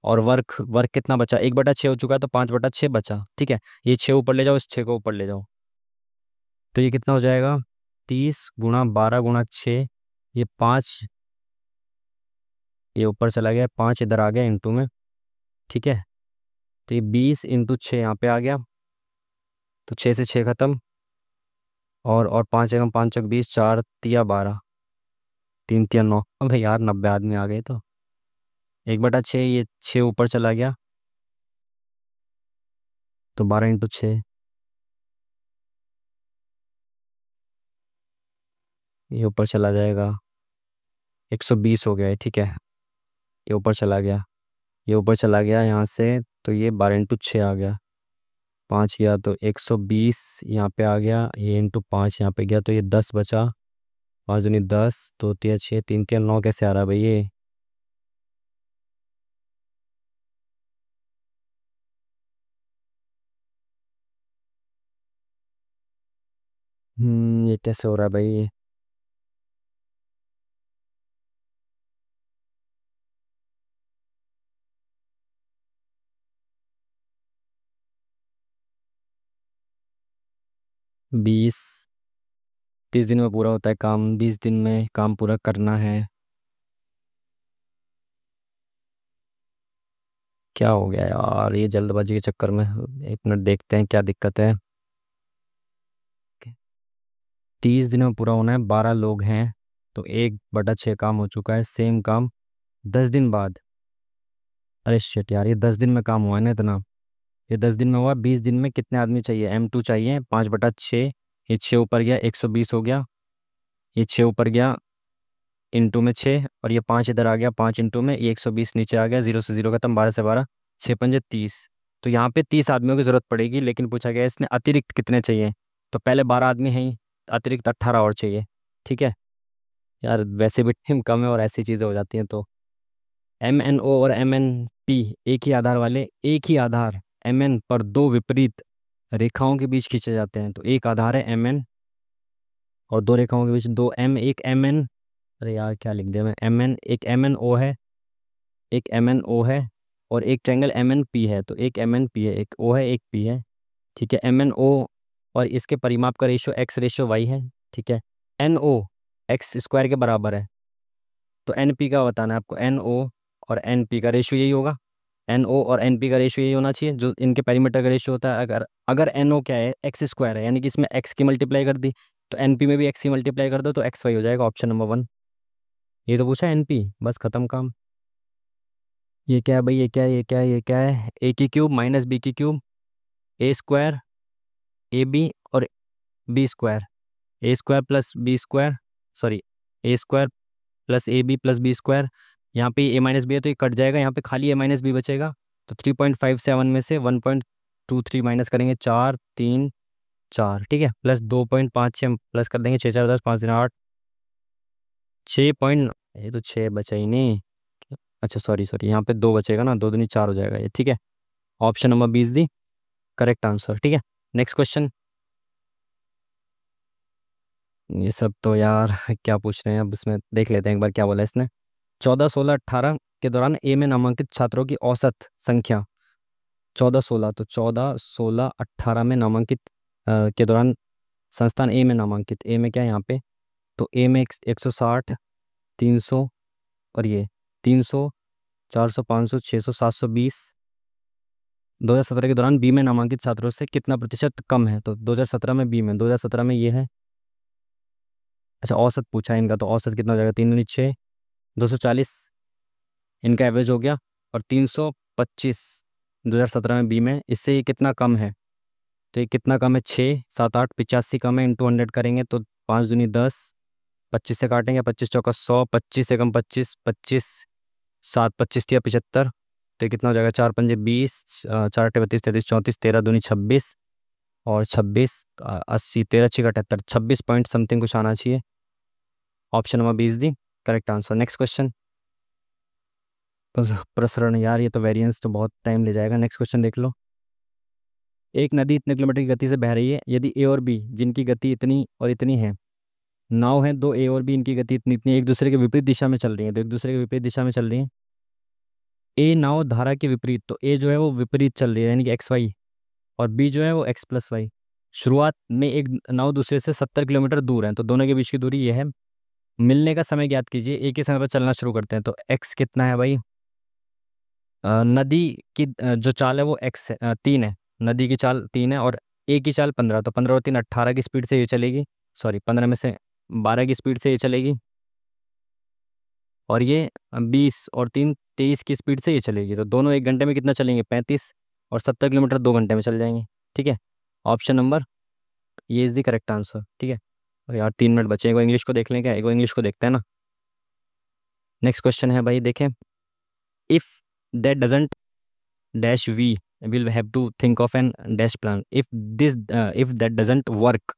और वर्क वर्क कितना बचा, 1/6 हो चुका है, तो 5/6 बचा, ठीक है। ये 6 ऊपर ले जाओ, इस 6 को ऊपर ले जाओ, तो ये कितना हो जाएगा, 30 × 12 × 6, ये 5, ये ऊपर चला गया, 5 इधर आ गया इंटू में, ठीक है। तो ये 20 × 6 यहाँ पे आ गया, तो 6 से 6 खत्म, और 5 × 5 = 20, 4 × 3 = 12, 3 × 3 = 9। अब यार 90 आदमी आ गए, तो 1/6, ये 6 ऊपर चला गया, तो 12 × 6, ये ऊपर चला जाएगा, 120 हो गया है, ठीक है। ये ऊपर चला गया, ये ऊपर चला गया यहाँ से, तो ये 12 × 6 आ गया, 5 किया तो 120 यहाँ पे आ गया, ये × 5 यहाँ पे गया, तो ये 10 बचा, 5 दूनी 10, तो 3 6, 3 3 9 कैसे आ रहा है भाई ये। ये कैसे हो रहा है भाई ये। 20, 30 दिन में पूरा होता है काम, 20 दिन में काम पूरा करना है। क्या हो गया यार, ये जल्दबाजी के चक्कर में। 1 मिनट देखते हैं क्या दिक्कत है। 30 दिन में पूरा होना है, 12 लोग हैं, तो 1/6 काम हो चुका है, सेम काम 10 दिन बाद। अरे शिट यार, ये 10 दिन में काम हुआ है ना इतना, ये 10 दिन में हुआ। 20 दिन में कितने आदमी चाहिए, M2 चाहिए, 5/6, ये 6 ऊपर गया, 120 हो गया, ये 6 ऊपर गया इंटू में 6, और ये 5 इधर आ गया, 5 इंटू में, ये 120 नीचे आ गया, 0 से 0 खत्म, 12 से 12, 6 × 5 = 30। तो यहाँ पे 30 आदमियों की ज़रूरत पड़ेगी, लेकिन पूछा गया है इसने अतिरिक्त कितने चाहिए, तो पहले 12 आदमी हैं ही, अतिरिक्त 18 और चाहिए, ठीक है। यार वैसे भी टाइम कम है और ऐसी चीज़ें हो जाती हैं, तो MNO और MNP एक ही आधार वाले, एक ही आधार MN पर दो विपरीत रेखाओं के बीच खींचे जाते हैं, तो एक आधार है एम एन, और दो रेखाओं के बीच दो एम, एक एम एन, अरे यार क्या लिख दिया मैं, एम एन, एक एम एन ओ है, एक एम एन ओ है, और एक ट्रायंगल एम एन पी है, तो एक एम एन पी है, एक ओ है, एक पी है। ठीक है, एम एन ओ, और इसके परिमाप का रेशियो एक्स रेशियो वाई है। ठीक है, एन ओ एक्स स्क्वायर के बराबर है, तो एन पी का बताना है आपको, एन ओ और एन पी का रेशियो यही होगा, एन ओ और एन पी का रेशियो यही होना चाहिए जो इनके पेरीमीटर का रेशियो होता है। अगर अगर एन ओ क्या है, एक्स स्क्वायर है, यानी कि इसमें एक्स की मल्टीप्लाई कर दी, तो एन पी में भी एक्स की मल्टीप्लाई कर दो, तो एक्स वाई हो जाएगा, ऑप्शन नंबर वन। ये तो पूछा एन पी, बस खत्म काम। ये क्या है भाई, ये क्या है, ये क्या है, ये क्या है, ए की क्यूब माइनस बी की cube, A square, A B और B square, A square plus B square, sorry, A square plus A B plus B square. यहाँ पे ए माइनस बी है तो ये कट जाएगा, यहाँ पे खाली ए माइनस बी बचेगा, तो 3.57 में से 1.23 माइनस करेंगे, 4 3 4, ठीक है, प्लस 2.56 प्लस कर देंगे, 6 4 10 5 3 8, 6 पॉइंट, ये तो 6 बचा ही नहीं, अच्छा सॉरी सॉरी, यहाँ पे 2 बचेगा ना, 2 दूनी 4 हो जाएगा ये, ठीक है। ऑप्शन नंबर 20 दी करेक्ट आंसर, ठीक है। Next question. ये सब तो यार क्या पूछ रहे हैं, अब उसमें देख लेते हैं एक बार क्या बोला इसने। 14 16 18 के दौरान ए में नामांकित छात्रों की औसत संख्या, 14 16, तो 14 16 18 में नामांकित के दौरान संस्थान ए में नामांकित, ए में क्या है यहाँ पे, तो ए में 160, 300, और ये 300, 400, 500, 600, 720। 2017 के दौरान बी में नामांकित छात्रों से कितना प्रतिशत कम है, तो 2017 में बी में, 2017 में ये है, अच्छा औसत पूछा है इनका, तो औसत कितना हो जाएगा, 3 दूनी 6, 240, इनका एवरेज हो गया, और 325 2017 में बी में, इससे ये कितना कम है, तो ये कितना कम है, 6 7 8 85 कम है, इंटू 100 करेंगे तो 5 दूनी 10, 25 से काटेंगे, 25 चौका 100, 25 से कम 25, 25 7 25 या 75, तो ये कितना हो जाएगा, 4 पंजे 20, 4 8 32 33 34, 13 दूनी 26, और 26 80, 13 6 78, 26 पॉइंट समथिंग कुछ आना चाहिए, ऑप्शन नंबर 20 दी करेक्ट आंसर। Next question. प्रसरण, यार ये तो वेरिएंस तो बहुत टाइम ले जाएगा, नेक्स्ट क्वेश्चन देख लो। एक नदी इतने किलोमीटर की गति से बह रही है, यदि ए और बी जिनकी गति इतनी और इतनी है, नाव है दो, ए और बी इनकी गति इतनी इतनी, एक दूसरे के विपरीत दिशा में चल रही है, तो एक दूसरे के विपरीत दिशा में चल रही है, ए नाव धारा के विपरीत, तो ए जो है वो विपरीत चल रही है यानी कि एक्स वाई, और बी जो है वो एक्स प्लस वाई। शुरुआत में एक नाव दूसरे से 70 किलोमीटर दूर है, तो दोनों के बीच की दूरी ये है। मिलने का समय ज्ञात कीजिए, एक ही समय पर चलना शुरू करते हैं, तो एक्स कितना है भाई, नदी की जो चाल है वो एक्स 3 है, नदी की चाल 3 है, और ए की चाल 15, तो 15 और 3 18 की स्पीड से ये चलेगी, सॉरी 15 में से 12 की स्पीड से ये चलेगी, और ये 20 और 3 23 की स्पीड से ये चलेगी, तो दोनों 1 घंटे में कितना चलेंगे, 35, और 70 किलोमीटर 2 घंटे में चल जाएंगे, ठीक है। ऑप्शन नंबर ये इज़ द करेक्ट आंसर, ठीक है। और यार 3 मिनट बचे, एक इंग्लिश को देख लें क्या, एक इंग्लिश को देखते हैं ना। नेक्स्ट क्वेश्चन है भाई, देखें, if that doesn't dash we will have to think of an dash plan, if that doesn't work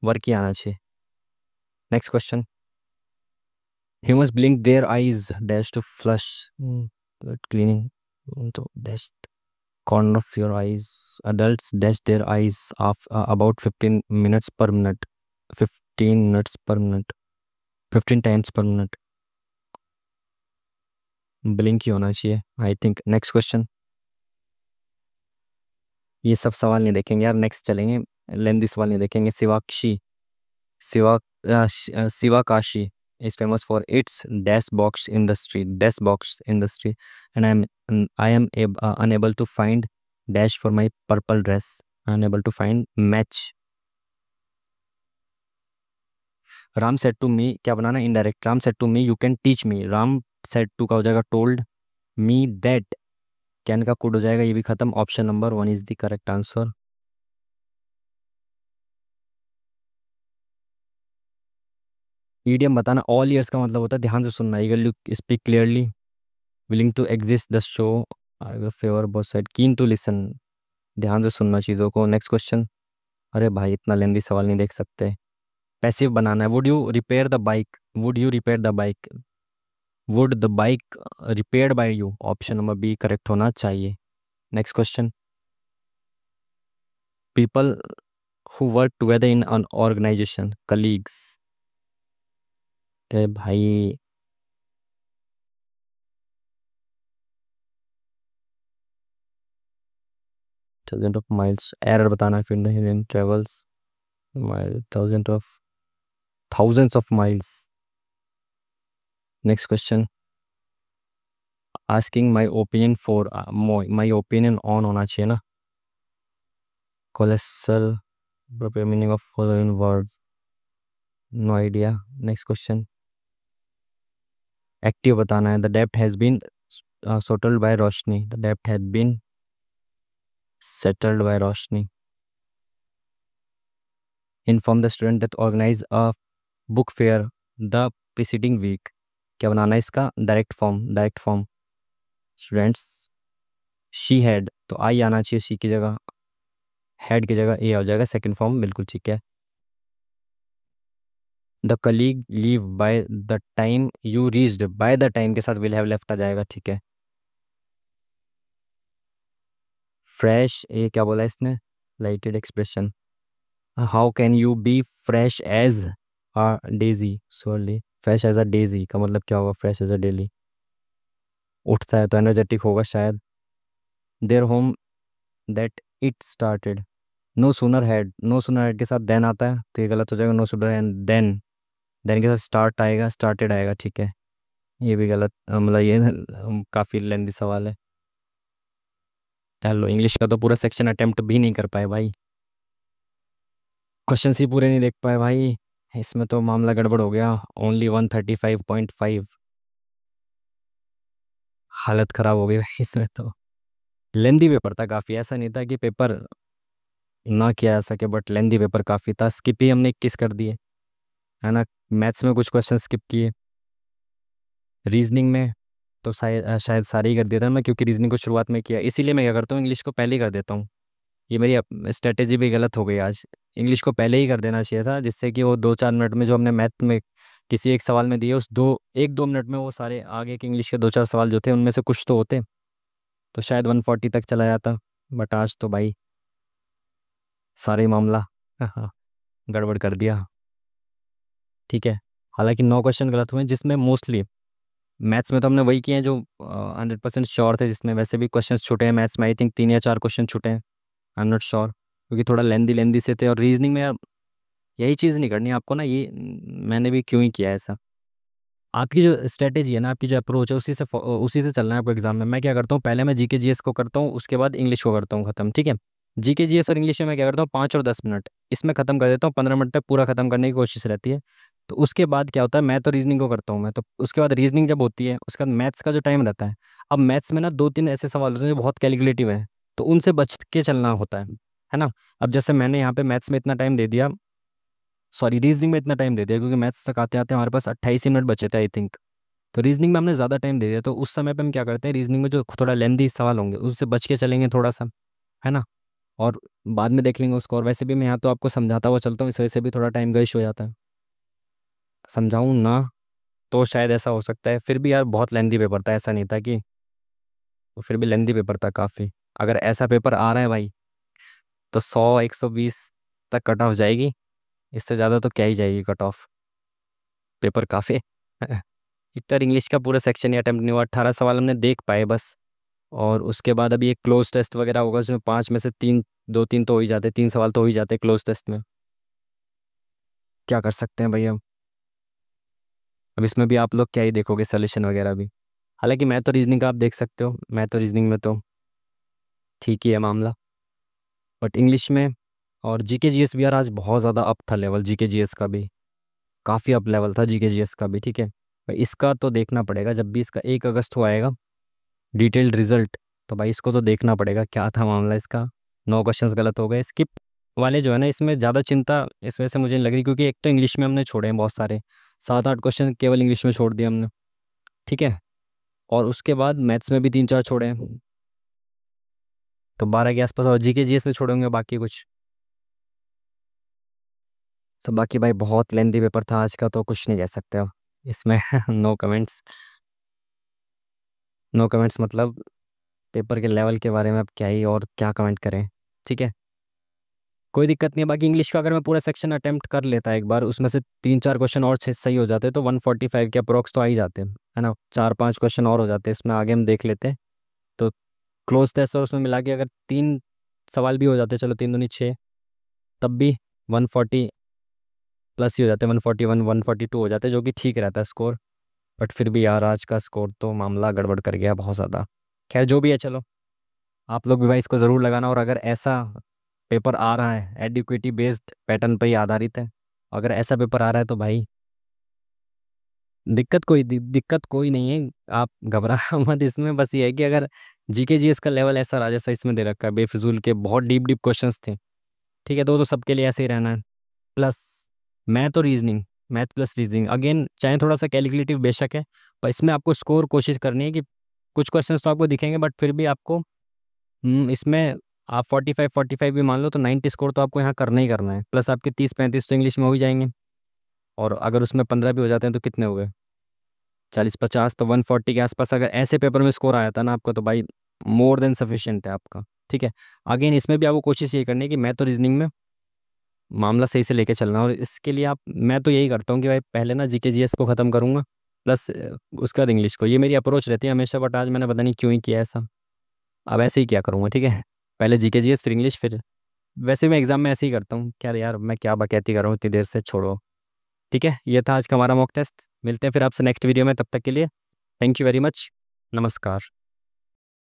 ही आना चाहिए। Next question, humans blink their eyes dash to flush blood cleaning, तो dash corner of your eyes, adults dash their eyes of about 15 minutes per minute, 15 minutes per minute, 15 times per minute, blink ही होना चाहिए I think. Next question, ये सब सवाल नहीं देखेंगे यार, next चलेंगे, लेंदी सवाल नहीं देखेंगे। Shiva Sivakashi is famous for its dash box industry, and I am unable to find dash for my purple dress, unable to find match। Ram said to me, क्या बनाना indirect, Ram said to me you can teach me, Ram said to का हो जाएगा told me that, can का could हो जाएगा, ये भी खत्म, option number 1 is the correct answer. Idiom बताना, ऑल ईयर्स का मतलब होता है ध्यान से सुनना, eager you speak clearly, willing to exist the show, I will favour both side, keen to listen, ध्यान से सुनना चीज़ों को। नेक्स्ट क्वेश्चन, अरे भाई इतना लेंदी सवाल नहीं देख सकते। पैसिव बनाना है, would you repair the bike, would the bike repaired by you, option number B correct होना चाहिए। Next question, people who work together in an organisation, colleagues. भाई, 1000 of miles, एरर बताना है फिर, नहीं travels mile 1000 of thousands of miles। Next question, asking my opinion for, my opinion on होना चाहिए ना। Cholesterol, meaning of following words, no idea. Next question, active बताना है। The depth has been settled by Roshni, the depth has been settled by Roshni. Inform the student that organise a book fair the preceding week. क्या बनाना है इसका, direct form, direct form. Students, she had, तो आई आना चाहिए शी की जगह, हेड की जगह ए हो जाएगा, सेकंड फॉर्म बिल्कुल ठीक है। The colleague leave by the time you reached, by the time के साथ विल हैव लेफ्ट आ जाएगा, ठीक है। फ्रेश, ये क्या बोला इसने, lighted expression. How can you be fresh as a daisy, sorry, fresh as a daisy का मतलब क्या होगा, फ्रेश एज अ डेली, उठता है तो एनर्जेटिक होगा शायद। There home that it started, no sooner had, no sooner had के साथ देन आता है तो ये गलत हो जाएगा, no sooner and then, then के साथ स्टार्ट आएगा, स्टार्टेड आएगा, ठीक है। ये भी गलत, मतलब ये काफ़ी लेंदी सवाल है। हेलो, इंग्लिश का तो पूरा सेक्शन अटेम्प्ट भी नहीं कर पाए भाई, क्वेश्चन ही पूरे नहीं देख पाए भाई। इसमें तो मामला गड़बड़ हो गया, ओनली 135.5, हालत ख़राब हो गई भाई इसमें तो। लेंदी पेपर था काफ़ी, ऐसा नहीं था कि पेपर ना किया जा सके, बट लेंदी पेपर काफ़ी था, स्किप ही हमने 21 कर दिए, है ना। मैथ्स में कुछ क्वेश्चन स्किप किए, रीजनिंग में तो शायद सारे ही कर दिया था मैं, क्योंकि रीजनिंग को शुरुआत में किया, इसीलिए मैं क्या करता हूँ, इंग्लिश को पहले ही कर देता हूँ। ये मेरी स्ट्रेटेजी भी गलत हो गई आज, इंग्लिश को पहले ही कर देना चाहिए था, जिससे कि वो 2-4 मिनट में जो हमने मैथ में किसी एक सवाल में दिए, उस 1-2 मिनट में वो सारे आगे के इंग्लिश के 2-4 सवाल जो थे उनमें से कुछ तो होते, तो शायद 140 तक चला जाता। बट आज तो भाई सारे ही मामला गड़बड़ कर दिया, ठीक है। हालांकि 9 क्वेश्चन गलत हुए, जिसमें मोस्टली मैथ्स में तो हमने वही किए हैं जो 100% श्योर थे, जिसमें वैसे भी क्वेश्चन छूटे हैं मैथ्स में, आई थिंक 3 या 4 क्वेश्चन छूटे हैं, आई एम नॉट श्योर, क्योंकि थोड़ा लेंदी लेंदी से थे। और रीजनिंग में यार यही चीज़ नहीं करनी आपको ना, ये मैंने भी क्यों ही किया है ऐसा। आपकी जो स्ट्रेटेजी है ना, आपकी जो अप्रोच है, उसी से चलना है आपको एग्जाम में। मैं क्या करता हूँ, पहले मैं जीके जीएस को करता हूँ, उसके बाद इंग्लिश को करता हूँ खत्म, ठीक है। जीके जीएस और इंग्लिश में मैं क्या करता हूँ, 5 और 10 मिनट इसमें ख़त्म कर देता हूँ, 15 मिनट तक पूरा ख़त्म करने की कोशिश रहती है। तो उसके बाद क्या होता है, मैं तो रीजनिंग को करता हूँ मैं, तो उसके बाद रीजनिंग जब होती है उसके बाद मैथ्स का जो टाइम रहता है। अब मैथ्स में ना 2-3 ऐसे सवाल होते हैं जो बहुत कैलकुलेटिव हैं, तो उनसे बच के चलना होता है ना। अब जैसे मैंने यहाँ पे मैथ्स में इतना टाइम दे दिया, सॉरी रीजनिंग में इतना टाइम दे दिया, क्योंकि मैथ्स तक आते आते हमारे पास 28 ही मिनट बचे थे आई थिंक। तो रीजनिंग में हमने ज़्यादा टाइम दे दिया, तो उस समय पे हम क्या करते हैं, रीजनिंग में जो थोड़ा लेंदी सवाल होंगे उससे बच के चलेंगे थोड़ा सा, है ना। और बाद में देख लेंगे उसको। और वैसे भी मैं यहाँ तो आपको समझाता हुआ चलता हूँ, इस वजह से भी थोड़ा टाइम वेस्ट हो जाता है, समझाऊँ ना तो शायद ऐसा हो सकता है। फिर भी यार बहुत लेंदी पेपर था, ऐसा नहीं था कि, तो फिर भी लेंदी पेपर था काफ़ी। अगर ऐसा पेपर आ रहा है भाई तो 100-120 तक कट ऑफ जाएगी, इससे ज़्यादा तो क्या ही जाएगी कट ऑफ, पेपर काफ़ी इतना इंग्लिश का पूरा सेक्शन ही अटेम्प्ट नहीं हुआ, 18 सवाल हमने देख पाए बस। और उसके बाद अभी एक क्लोज टेस्ट वगैरह होगा, उसमें 5 में से 3, 2-3 तो हो ही जाते, 3 सवाल तो हो ही जाते क्लोज टेस्ट में। क्या कर सकते हैं भाई हम, अब इसमें भी आप लोग क्या ही देखोगे, सोल्यूशन वगैरह भी। हालांकि मैं तो रीजनिंग का आप देख सकते हो, मैं तो रीजनिंग में तो ठीक ही है मामला, बट इंग्लिश में और जीके जीएस भी यार आज बहुत ज़्यादा अप था लेवल, जीके जीएस का भी काफ़ी अप लेवल था, जीके जीएस का भी, ठीक है भाई। इसका तो देखना पड़ेगा जब भी इसका 1 अगस्त को आएगा डिटेल्ड रिजल्ट, तो भाई इसको तो देखना पड़ेगा क्या था मामला इसका। 9 क्वेश्चंस गलत हो गए, स्किप वाले जो है ना, इसमें ज़्यादा चिंता इस वजह से मुझे नहीं लग रही, क्योंकि एक तो इंग्लिश में हमने छोड़े हैं बहुत सारे, 7-8 क्वेश्चन केवल इंग्लिश में छोड़ दिए हमने, ठीक है। और उसके बाद मैथ्स में भी 3-4 छोड़े हैं, तो 12 के आसपास, और जीके जीएस में छोड़ेंगे बाकी कुछ। तो बाकी भाई बहुत लेंदी पेपर था आज का, तो कुछ नहीं कह सकते अब इसमें नो कमेंट्स, नो कमेंट्स मतलब पेपर के लेवल के बारे में अब क्या ही और क्या कमेंट करें, ठीक है। कोई दिक्कत नहीं है। बाकी इंग्लिश का अगर मैं पूरा सेक्शन अटेम्प्ट कर लेता एक बार, उसमें से 3-4 क्वेश्चन और सही हो जाते तो 145 के अप्रोक्स तो आ ही जाते हैं, है ना। 4-5 क्वेश्चन और हो जाते, इसमें आगे हम देख लेते हैं। तो क्लोज टेस्ट और उसमें मिला के अगर 3 सवाल भी हो जाते, चलो 3 दूनी 6, तब भी 140 प्लस ही हो जाते, 141 142 हो जाते, जो कि ठीक रहता है स्कोर। बट फिर भी यार आज का स्कोर तो मामला गड़बड़ कर गया बहुत ज़्यादा। खैर जो भी है, चलो आप लोग भी भाई इसको ज़रूर लगाना। और अगर ऐसा पेपर आ रहा है एडिक्विटी बेस्ड पैटर्न पर ही आधारित है, अगर ऐसा पेपर आ रहा है तो भाई दिक्कत कोई नहीं है। आप घबरा मत इसमें। बस ये है कि अगर जीके जीएस का लेवल ऐसा रहा जैसा इसमें दे रखा है, बेफिजूल के बहुत डीप डीप क्वेश्चंस थे, ठीक है, तो सबके लिए ऐसे ही रहना है। प्लस मैथ और reasoning, math plus reasoning again चाहे थोड़ा सा कैलकुलेटिव बेशक है, पर इसमें आपको स्कोर कोशिश करनी है कि कुछ क्वेश्चंस तो आपको दिखेंगे बट फिर भी आपको इसमें आप 45 भी मान लो तो 90 स्कोर तो आपको यहाँ करना ही करना है। प्लस आपके 30-35 तो इंग्लिश में हो ही जाएंगे, और अगर उसमें 15 भी हो जाते हैं तो कितने हो गए, 40-50, तो 140 के आसपास अगर ऐसे पेपर में स्कोर आया था ना आपका, तो भाई मोर देन सफिशिएंट है आपका। ठीक है, अगेन इसमें भी आपको कोशिश ये करनी है कि मैथ और रीजनिंग में मामला सही से लेके चलना। और इसके लिए आप, मैं तो यही करता हूँ कि भाई पहले ना जीके जीएस को ख़त्म करूँगा, प्लस उसके बाद इंग्लिश को, ये मेरी अप्रोच रहती है हमेशा। बट आज मैंने पता नहीं क्यों ही किया ऐसा, अब ऐसे ही क्या करूँगा, ठीक है। पहले जीके जीएस फिर इंग्लिश फिर, वैसे मैं एग्जाम में ऐसे ही करता हूँ। क्या यार मैं क्या बकैती कर रहा हूँ इतनी देर से, छोड़ो। ठीक है, ये था आज का हमारा मॉक टेस्ट। मिलते हैं फिर आपसे नेक्स्ट वीडियो में, तब तक के लिए थैंक यू वेरी मच। नमस्कार।